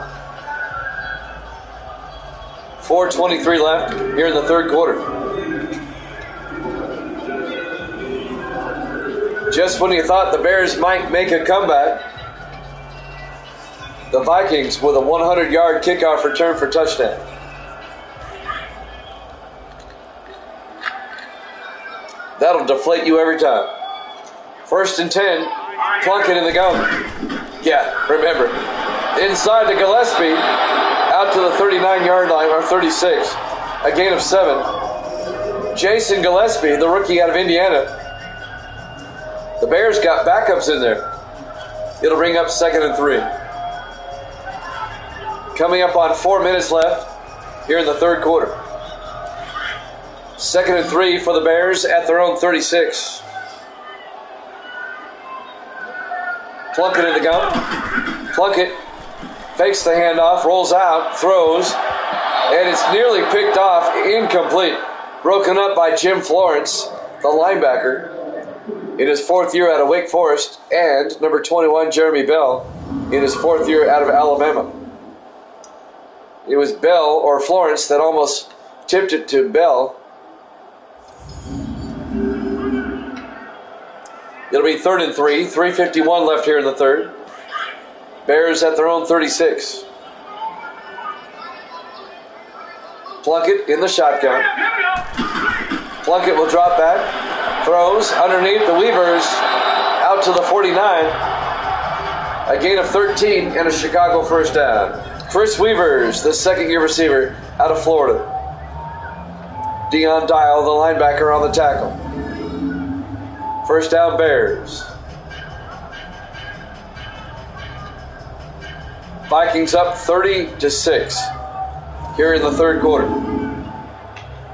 4:23 left here in the third quarter. Just when you thought the Bears might make a comeback, the Vikings with a 100-yard kickoff return for touchdown. That'll deflate you every time. 1st and 10, Plunkett in the gun. Yeah, remember. Inside to Gillespie, out to the 39-yard line, or 36. A gain of 7. Jason Gillespie, the rookie out of Indiana. The Bears got backups in there. It'll bring up 2nd and 3. Coming up on 4 minutes left here in the third quarter. 2nd and 3 for the Bears at their own 36. Plunkett in the gun. Plunkett fakes the handoff, rolls out, throws, and it's nearly picked off, incomplete. Broken up by Jim Florence, the linebacker, in his 4th year out of Wake Forest, and number 21, Jeremy Bell, in his 4th year out of Alabama. It was Bell or Florence that almost tipped it to Bell. It'll be 3rd and 3, 3:51 left here in the third. Bears at their own 36. Plunkett in the shotgun. Plunkett will drop back. Throws underneath the Weavers out to the 49. A gain of 13 and a Chicago first down. Chris Weavers, the second-year receiver out of Florida. Dion Dial, the linebacker, on the tackle. First down, Bears. Vikings up 30-6 here in the third quarter.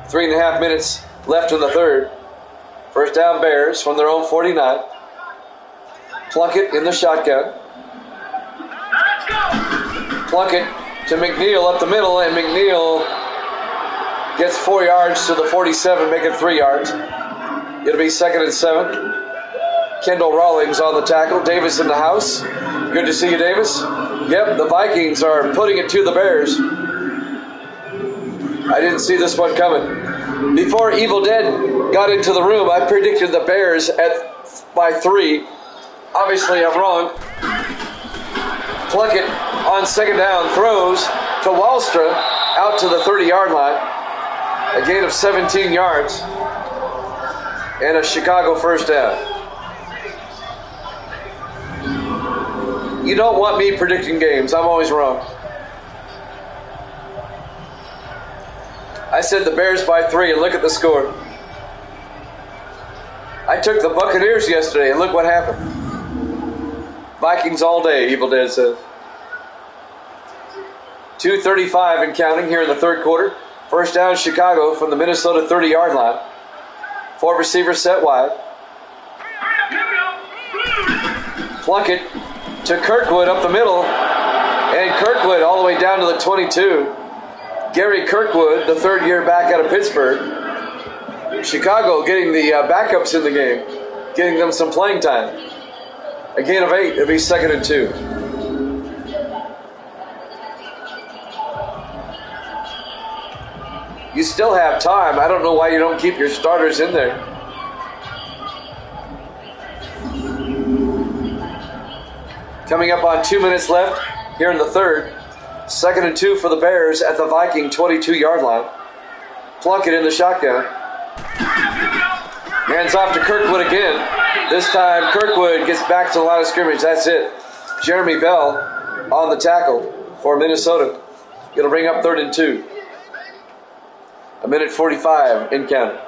3.5 minutes left in the third. First down, Bears from their own 49. Plunkett in the shotgun. Plunkett to McNeil up the middle, and McNeil gets 4 yards to the 47, making 3 yards. It'll be 2nd and 7. Kendall Rawlings on the tackle. Davis in the house. Good to see you, Davis. Yep, the Vikings are putting it to the Bears. I didn't see this one coming. Before Evil Dead got into the room, I predicted the Bears by 3. Obviously, I'm wrong. Plunkett on 2nd down throws to Wallstra out to the 30-yard line. A gain of 17 yards and a Chicago first down. You don't want me predicting games. I'm always wrong. I said the Bears by 3, and look at the score. I took the Buccaneers yesterday, and look what happened. Vikings all day, Evil Dead says. 2:35 and counting here in the third quarter. First down, Chicago from the Minnesota 30-yard line. 4 receivers set wide. Plunkett to Kirkwood up the middle, and Kirkwood all the way down to the 22. Gary Kirkwood, the third-year back out of Pittsburgh. Chicago getting the backups in the game, getting them some playing time. A gain of 8, it'll be 2nd and 2. You still have time. I don't know why you don't keep your starters in there. Coming up on 2 minutes left here in the third. 2nd and 2 for the Bears at the Viking 22-yard line. Plunkett in the shotgun. Hands off to Kirkwood again. This time, Kirkwood gets back to the line of scrimmage. That's it. Jeremy Bell on the tackle for Minnesota. It'll bring up 3rd and 2. 1:45 in counting.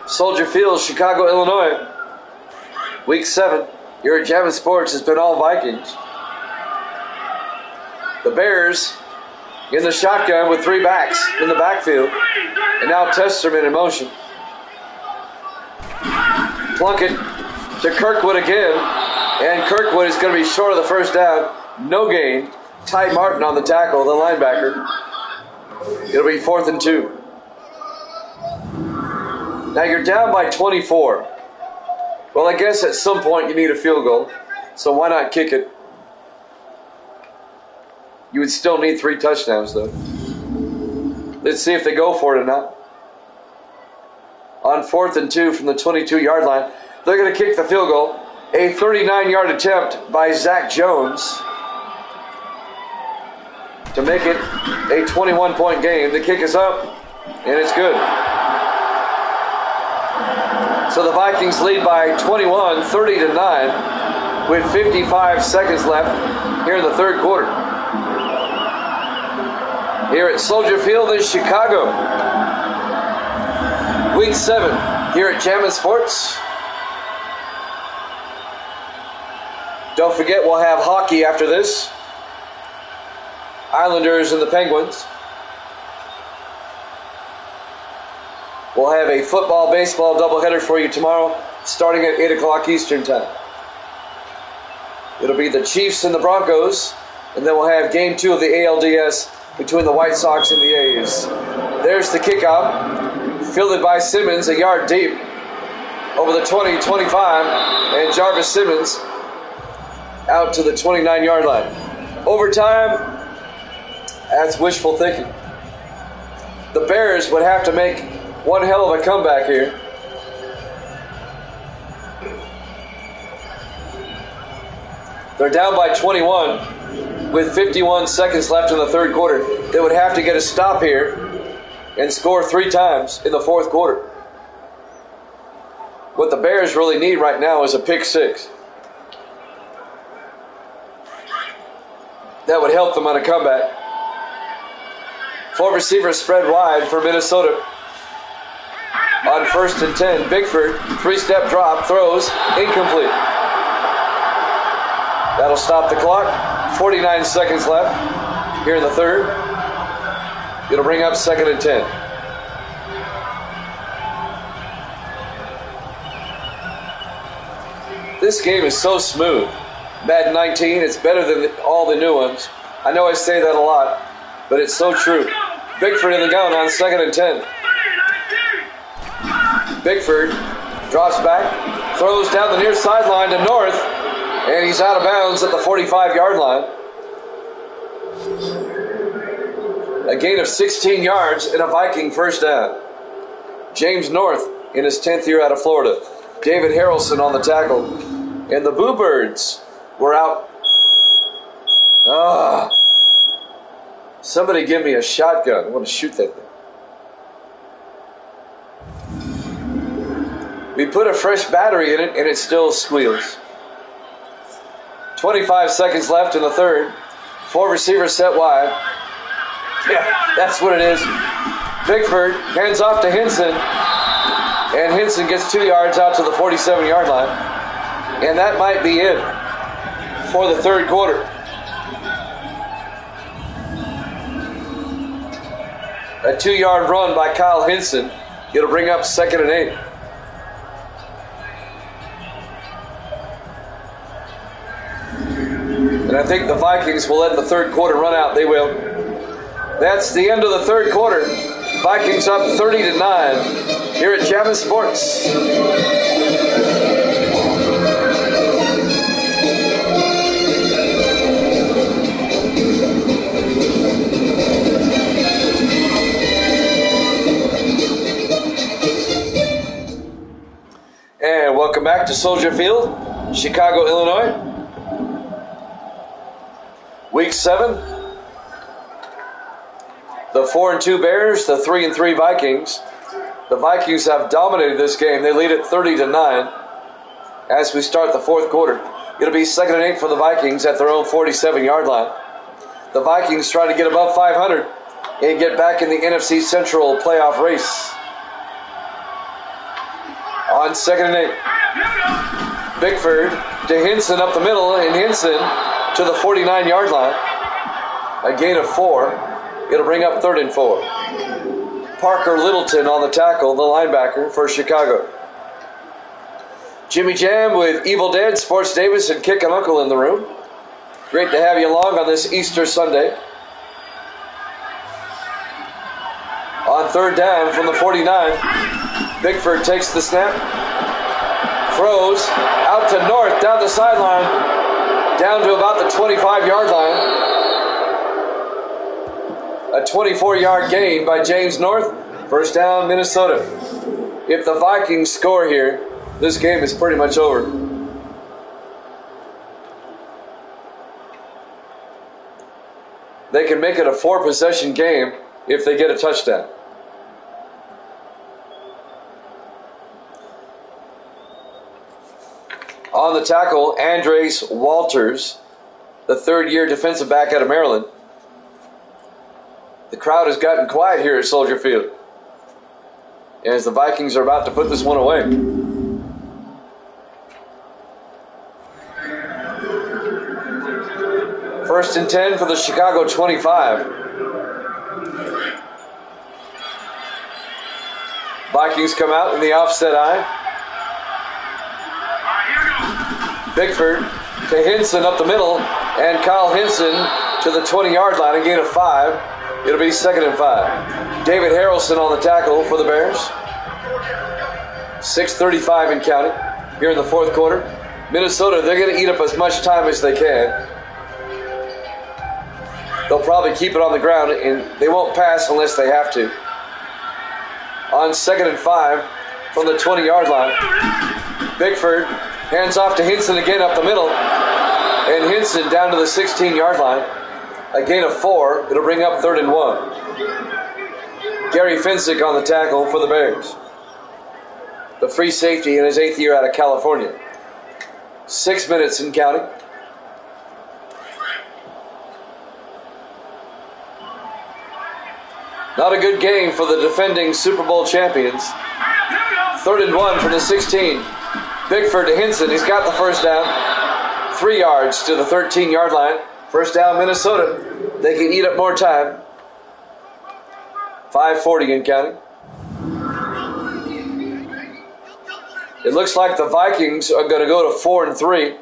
Soldier Field, Chicago, Illinois. Week 7. Here at Jammin' Sports has been all Vikings. The Bears in the shotgun with 3 backs in the backfield. And now Testerman in motion. Plunkett to Kirkwood again. And Kirkwood is going to be short of the first down. No gain. Ty Martin on the tackle, the linebacker. It'll be 4th and 2. Now you're down by 24. Well, I guess at some point you need a field goal. So why not kick it? You would still need 3 touchdowns, though. Let's see if they go for it or not. On 4th and 2 from the 22-yard line, they're going to kick the field goal. A 39-yard attempt by Zach Jones to make it a 21-point game. The kick is up, and it's good. So the Vikings lead by 21, 30-9, with 55 seconds left here in the 3rd quarter. Here at Soldier Field in Chicago. Week 7 here at Jammin' Sports. Don't forget, we'll have hockey after this. Islanders and the Penguins. We'll have a football, baseball doubleheader for you tomorrow, starting at 8 o'clock Eastern Time. It'll be the Chiefs and the Broncos, and then we'll have Game 2 of the ALDS between the White Sox and the A's. There's the kickoff, fielded by Simmons, a yard deep, over the 20-25, and Jarvis Simmons out to the 29-yard line. Overtime, that's wishful thinking. The Bears would have to make one hell of a comeback here. They're down by 21 with 51 seconds left in the 3rd quarter. They would have to get a stop here and score 3 times in the 4th quarter. What the Bears really need right now is a pick 6. That would help them on a comeback. 4 receivers spread wide for Minnesota. On 1st and 10, Bickford, 3-step drop, throws, incomplete. That'll stop the clock. 49 seconds left here in the 3rd. It'll bring up 2nd and 10. This game is so smooth. Madden 19, it's better than all the new ones. I know I say that a lot, but it's so true. Bickford in the gun on 2nd and 10. Bickford drops back, throws down the near sideline to North, and he's out of bounds at the 45-yard line. A gain of 16 yards and a Viking first down. James North in his 10th year out of Florida. David Harrelson on the tackle. And the Boo Birds were out. Somebody give me a shotgun. I want to shoot that thing. We put a fresh battery in it, and it still squeals. 25 seconds left in the 3rd. 4 receivers set wide. Yeah, that's what it is. Bickford hands off to Henson, and Henson gets 2 yards out to the 47-yard line. And that might be it for the 3rd quarter. A 2-yard run by Kyle Henson. It'll bring up 2nd and 8. And I think the Vikings will let the 3rd quarter run out. They will. That's the end of the 3rd quarter. Vikings up 30-9 here at Jammin' Sports. And welcome back to Soldier Field, Chicago, Illinois. Week 7. The 4-2 Bears, the 3-3 Vikings. The Vikings have dominated this game. They lead it 30-9 as we start the fourth quarter. It'll be 2nd and 8 for the Vikings at their own 47-yard line. The Vikings try to get above 500 and get back in the NFC Central playoff race. On 2nd and 8, Bickford to Hinson up the middle, and Hinson to the 49-yard line. A gain of 4. It'll bring up 3rd and 4. Parker Littleton on the tackle, the linebacker for Chicago. Jimmy Jam with Evil Dead, Sports Davis, and Kick and Uncle in the room. Great to have you along on this Easter Sunday. On 3rd down from the 49, Bickford takes the snap, throws out to North, down the sideline, down to about the 25-yard line. A 24-yard gain by James North. First down, Minnesota. If the Vikings score here, this game is pretty much over. They can make it a 4-possession game if they get a touchdown. On the tackle, Andres Walters, the 3rd-year defensive back out of Maryland. The crowd has gotten quiet here at Soldier Field as the Vikings are about to put this one away. First and 10 for the Chicago 25. Vikings come out in the offset eye. Bickford to Hinson up the middle, and Kyle Hinson to the 20-yard line, a gain of 5. It'll be 2nd and 5. David Harrelson on the tackle for the Bears. 6:35 and counting here in the fourth quarter. Minnesota, they're going to eat up as much time as they can. They'll probably keep it on the ground, and they won't pass unless they have to. On 2nd and 5 from the 20-yard line, Bickford hands off to Hinson again up the middle, and Hinson down to the 16-yard line. A gain of 4. It'll bring up 3rd and 1. Gary Finsick on the tackle for the Bears. The free safety in his 8th year out of California. 6 minutes and counting. Not a good game for the defending Super Bowl champions. 3rd and 1 from the 16. Bickford to Hinson. He's got the first down. 3 yards to the 13-yard line. First down, Minnesota. They can eat up more time. 5:40 and counting. It looks like the Vikings are going to go to 4-3,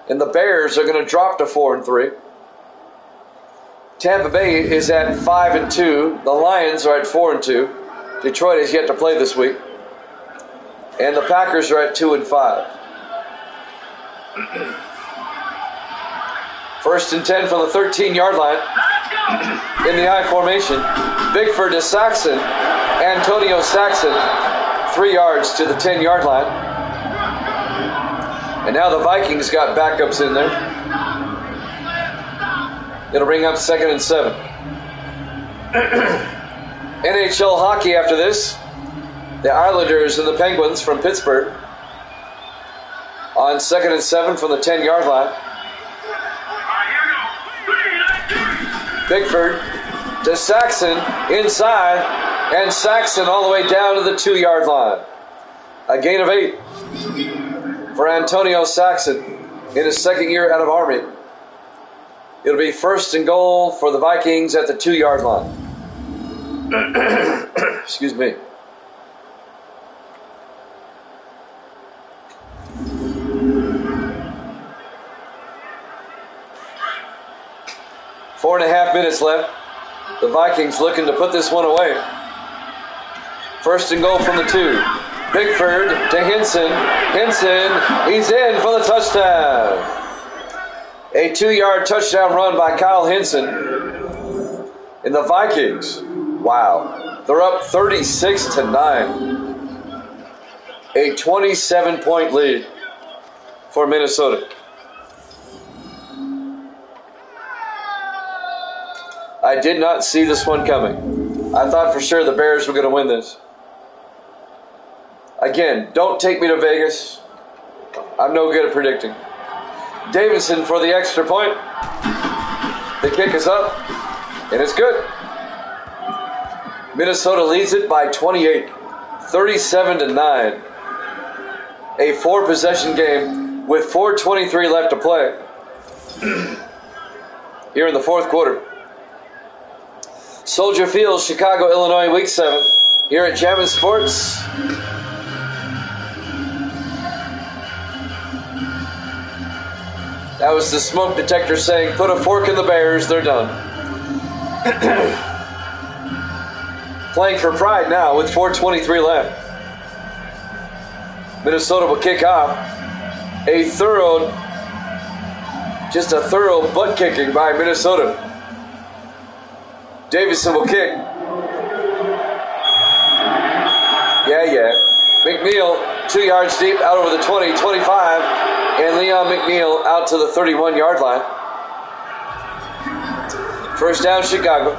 and the Bears are going to drop to 4-3. Tampa Bay is at 5-2. The Lions are at 4-2. Detroit has yet to play this week, and the Packers are at 2-5. First and 10 from the 13-yard line in the I formation. Bickford to Saxon. Antonio Saxon, 3 yards to the 10-yard line. And now the Vikings got backups in there. It'll bring up 2nd and 7. NHL hockey after this. The Islanders and the Penguins from Pittsburgh. On 2nd and 7 from the 10-yard line. Bickford to Saxon inside, and Saxon all the way down to the 2-yard line. A gain of 8 for Antonio Saxon in his 2nd year out of Army. It'll be 1st and goal for the Vikings at the 2-yard line. Excuse me. Four and a half minutes left. The Vikings looking to put this one away. 1st and goal from the 2. Bickford to Hinson. Hinson, he's in for the touchdown. A 2-yard touchdown run by Kyle Hinson. And the Vikings, wow, they're up 36-9. A 27-point lead for Minnesota. I did not see this one coming. I thought for sure the Bears were going to win this. Again, don't take me to Vegas. I'm no good at predicting. Davidson for the extra point. The kick is up, and it's good. Minnesota leads it by 28, 37-9. A 4-possession game with 4:23 left to play here in the fourth quarter. Soldier Field, Chicago, Illinois, Week 7 here at Jammin' Sports. That was the smoke detector saying, put a fork in the Bears, they're done. Playing for pride now with 4:23 left. Minnesota will kick off. Just a thorough butt kicking by Minnesota. Davison will kick. Yeah. McNeil, 2 yards deep, out over the 20, 25. And Leon McNeil out to the 31-yard line. First down, Chicago.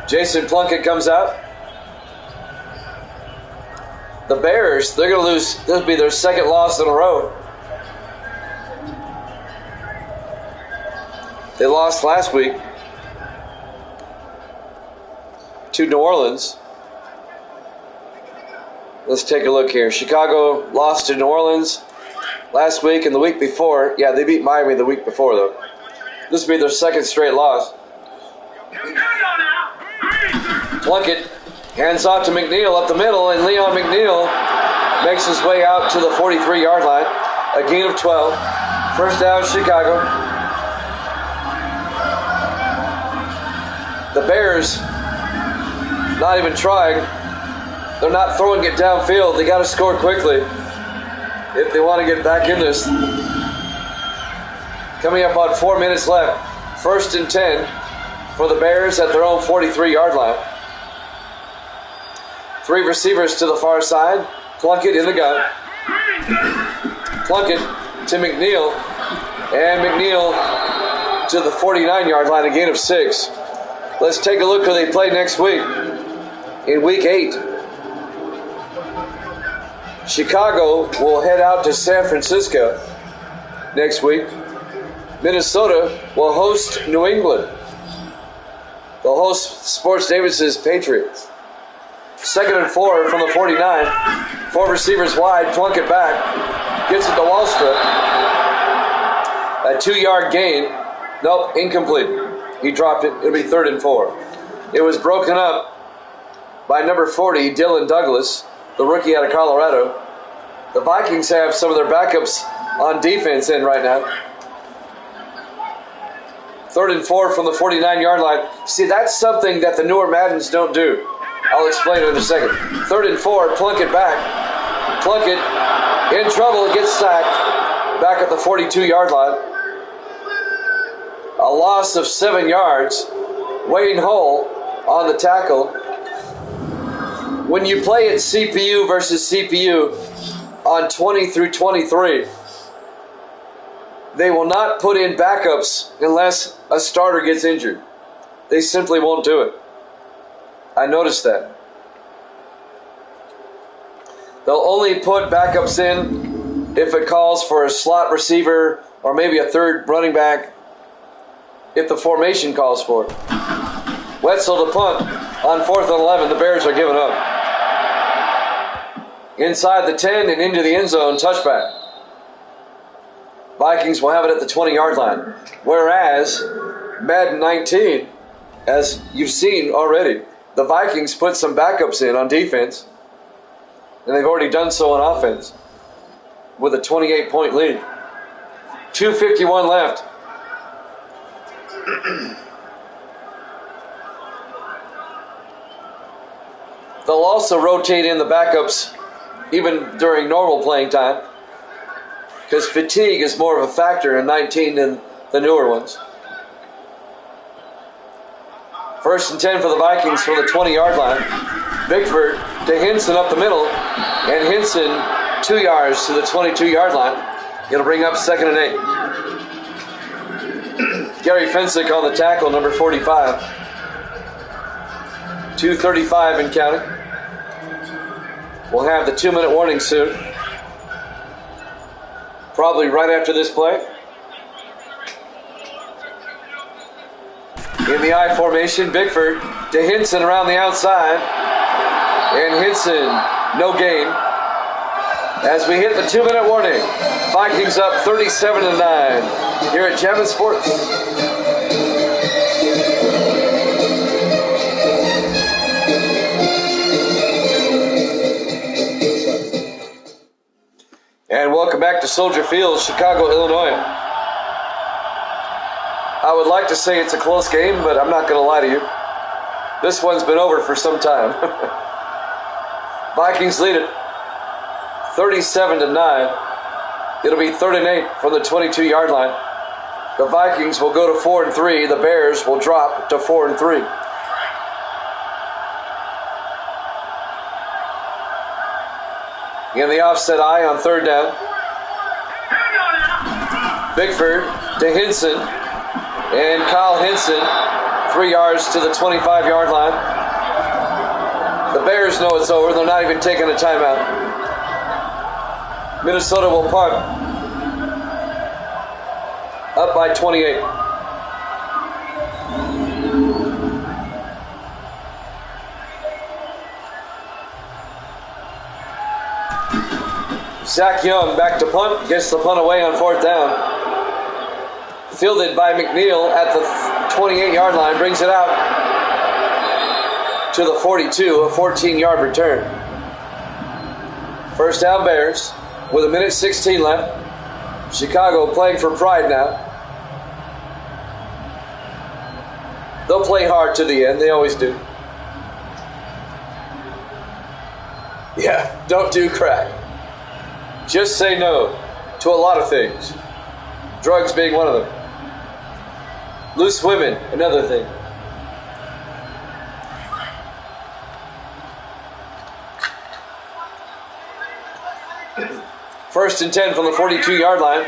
Jason Plunkett comes out. The Bears, they're going to lose. This will be their second loss in a row. They lost last week to New Orleans. Let's take a look here. Chicago lost to New Orleans last week and the week before. Yeah, they beat Miami the week before, though. This will be their second straight loss. Plunkett hands off to McNeil up the middle, and Leon McNeil makes his way out to the 43-yard line. A gain of 12. First down, Chicago. The Bears not even trying. They're not throwing it downfield. They got to score quickly if they want to get back in this. Coming up on 4 minutes left. First and 10 for the Bears at their own 43-yard line. 3 receivers to the far side. Plunkett in the gun. Plunkett to McNeil. And McNeil to the 49-yard line, a gain of 6. Let's take a look who they play next week. In Week 8. Chicago will head out to San Francisco next week. Minnesota will host New England. They'll host Sports Davis's Patriots. 2nd and 4 from the 49. 4 receivers wide. Plunkett back. Gets it to Wallstrip. A 2-yard gain. Nope, incomplete. He dropped it. It'll be 3rd and 4. It was broken up by number 40, Dylan Douglas, the rookie out of Colorado. The Vikings have some of their backups on defense in right now. 3rd and 4 from the 49-yard line. See, that's something that the newer Maddens don't do. I'll explain it in a second. 3rd and 4, Plunkett back. Plunkett in trouble, gets sacked. Back at the 42-yard line. A loss of 7 yards. Wayne Hull on the tackle. When you play at CPU versus CPU on 20 through 23, they will not put in backups unless a starter gets injured. They simply won't do it. I noticed that. They'll only put backups in if it calls for a slot receiver or maybe a third running back if the formation calls for it. Wetzel to punt on 4th and 11. The Bears are giving up. Inside the 10 and into the end zone, touchback. Vikings will have it at the 20-yard line. Whereas Madden 19, as you've seen already, the Vikings put some backups in on defense, and they've already done so on offense with a 28-point lead. 2:51 left. They'll also rotate in the backups even during normal playing time because fatigue is more of a factor in 19 than the newer ones. 1st and 10 for the Vikings from the 20-yard line. Bickford to Hinson up the middle, and Hinson 2 yards to the 22-yard line. It'll bring up 2nd and 8. Gary Fensick on the tackle, number 45. 2:35 and counting. We'll have the 2-minute warning soon. Probably right after this play. In the I formation, Bickford to Hinson around the outside. And Hinson, no gain. As we hit the 2-minute warning, Vikings up 37-9 here at Jammin' Sports. And welcome back to Soldier Field, Chicago, Illinois. I would like to say it's a close game, but I'm not going to lie to you. This one's been over for some time. Vikings lead it 37-9. It'll be 3rd and 8 from the 22-yard line. The Vikings will go to 4-3. The Bears will drop to 4-3. In the offset I on 3rd down. Bickford to Hinson. And Kyle Hinson, 3 yards to the 25-yard line. The Bears know it's over. They're not even taking a timeout. Minnesota will punt. Up by 28. Zach Young back to punt. Gets the punt away on 4th down. Fielded by McNeil at the 28-yard line. Brings it out to the 42. A 14-yard return. First down Bears with 1:16 left. Chicago playing for pride now. They'll play hard to the end. They always do. Yeah, don't do crack. Just say no to a lot of things. Drugs being one of them. Loose women, another thing. First and 10 from the 42-yard line.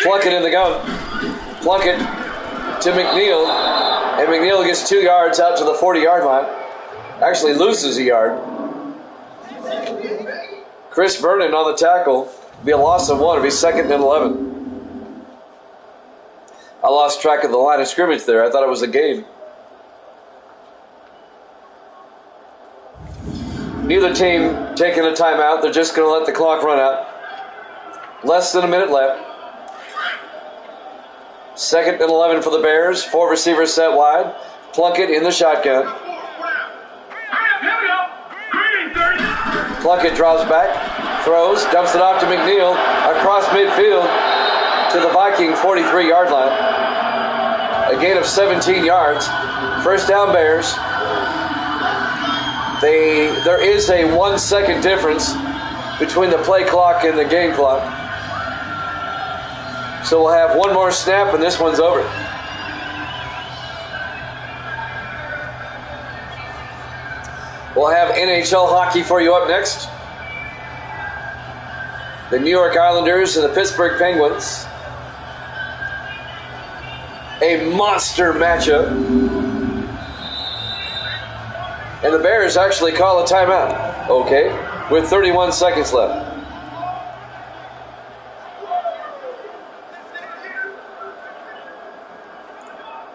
Plunkett in the gun. Plunkett to McNeil. And McNeil gets 2 yards out to the 40-yard line. Actually loses a yard. Chris Vernon on the tackle. Be a loss of 1. It'll be 2nd and 11. I lost track of the line of scrimmage there. I thought it was a game. Neither team taking a timeout. They're just going to let the clock run out. Less than a minute left. 2nd and 11 for the Bears. 4 receivers set wide. Plunkett in the shotgun. Plunkett drops back, throws, dumps it off to McNeil, across midfield to the Viking 43-yard line. A gain of 17 yards. First down Bears. There is a 1 second difference between the play clock and the game clock. So we'll have one more snap and this one's over. We'll have NHL hockey for you up next. The New York Islanders and the Pittsburgh Penguins. A monster matchup. And the Bears actually call a timeout. Okay, with 31 seconds left.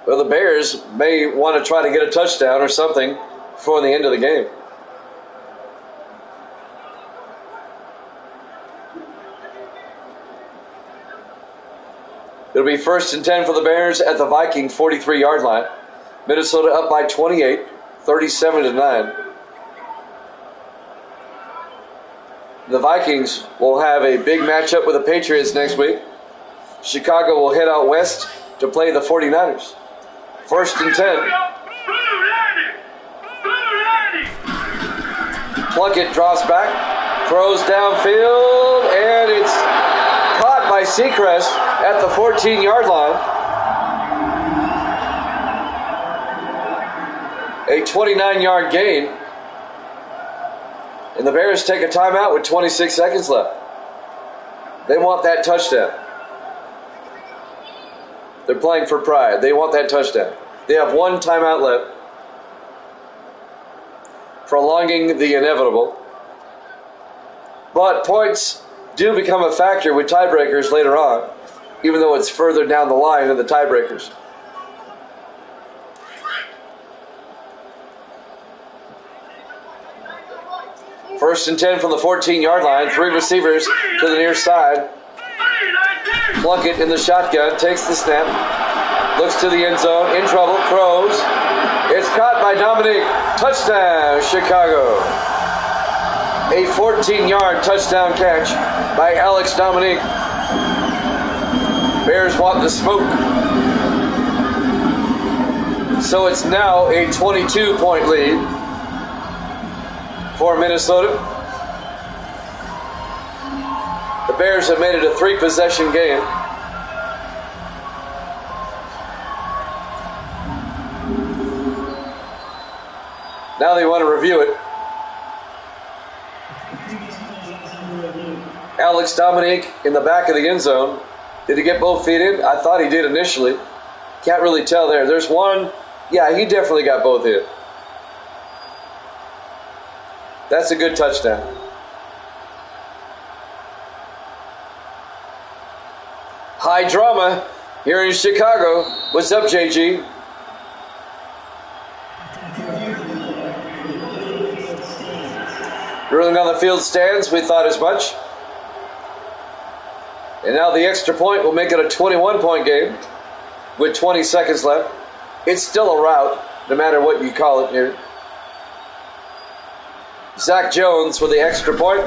Well, the Bears may want to try to get a touchdown or something before the end of the game. It'll be 1st and 10 for the Bears at the Viking 43-yard line. Minnesota up by 28, 37-9. The Vikings will have a big matchup with the Patriots next week. Chicago will head out west to play the 49ers. 1st and 10. Plunkett draws back, throws downfield, and it's caught by Seacrest at the 14-yard line. A 29-yard gain. And the Bears take a timeout with 26 seconds left. They want that touchdown. They're playing for pride. They want that touchdown. They have one timeout left, prolonging the inevitable. But points do become a factor with tiebreakers later on, even though it's further down the line in the tiebreakers. First and 10 from the 14-yard line. 3 receivers to the near side. Plunkett in the shotgun, takes the snap, looks to the end zone, in trouble, throws. It's caught by Dominique. Touchdown, Chicago. A 14-yard touchdown catch by Alex Dominique. Bears want the smoke. So it's now a 22-point lead for Minnesota. The Bears have made it a 3-possession game. Now they want to review it. Alex Dominique in the back of the end zone. Did he get both feet in? I thought he did initially. Can't really tell there. There's one. Yeah, he definitely got both in. That's a good touchdown. High drama here in Chicago. What's up, JG? Ruling on the field stands. We thought as much. And now the extra point will make it a 21-point game with 20 seconds left. It's still a rout, no matter what you call it here. Zach Jones with the extra point.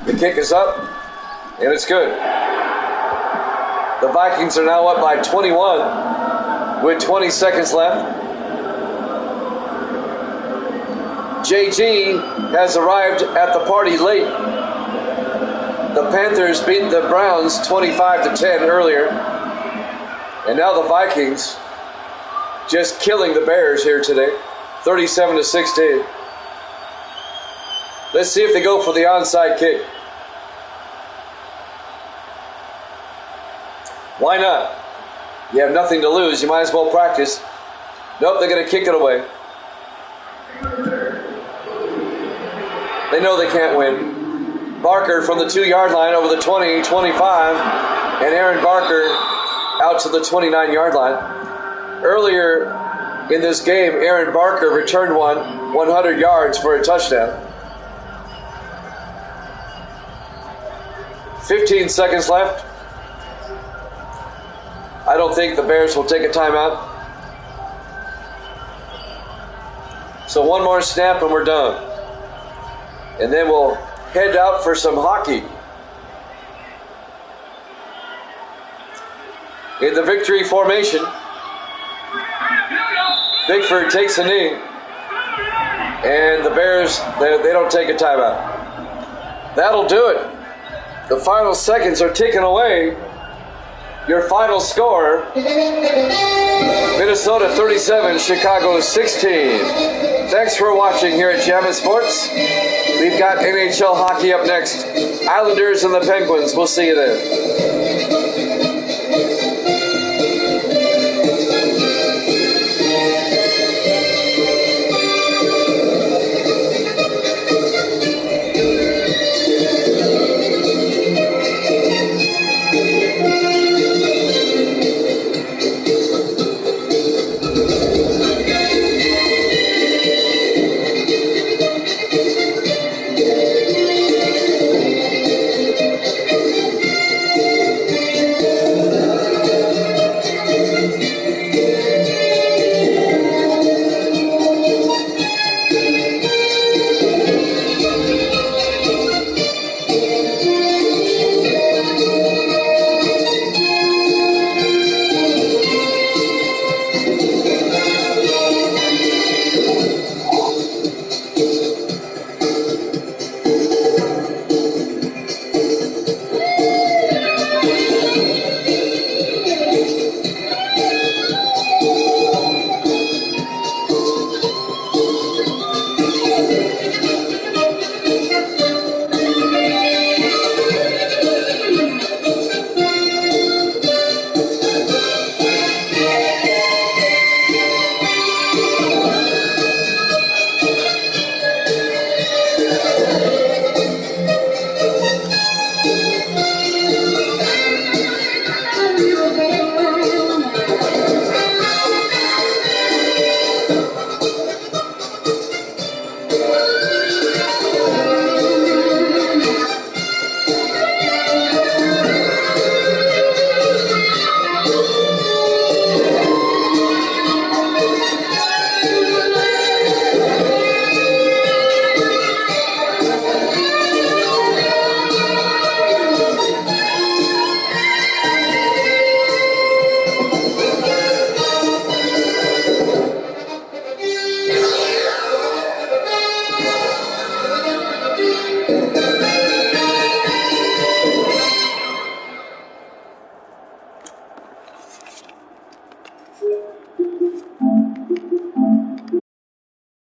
The kick is up, and it's good. The Vikings are now up by 21 with 20 seconds left. JG has arrived at the party late. The Panthers beat the Browns 25-10 earlier. And now the Vikings just killing the Bears here today, 37-16. Let's see if they go for the onside kick. Why not? You have nothing to lose. You might as well practice. Nope, they're going to kick it away. They know they can't win. Barker from the 2-yard line over the 20, 25, and Aaron Barker out to the 29-yard line. Earlier in this game, Aaron Barker returned 100 yards for a touchdown. 15 seconds left. I don't think the Bears will take a timeout. So one more snap and we're done. And then we'll head out for some hockey. In the victory formation, Bickford takes a knee. And the Bears, they don't take a timeout. That'll do it. The final seconds are ticking away. Your final score, Minnesota 37, Chicago 16. Thanks for watching here at Jammin' Sports. We've got NHL hockey up next. Islanders and the Penguins. We'll see you then.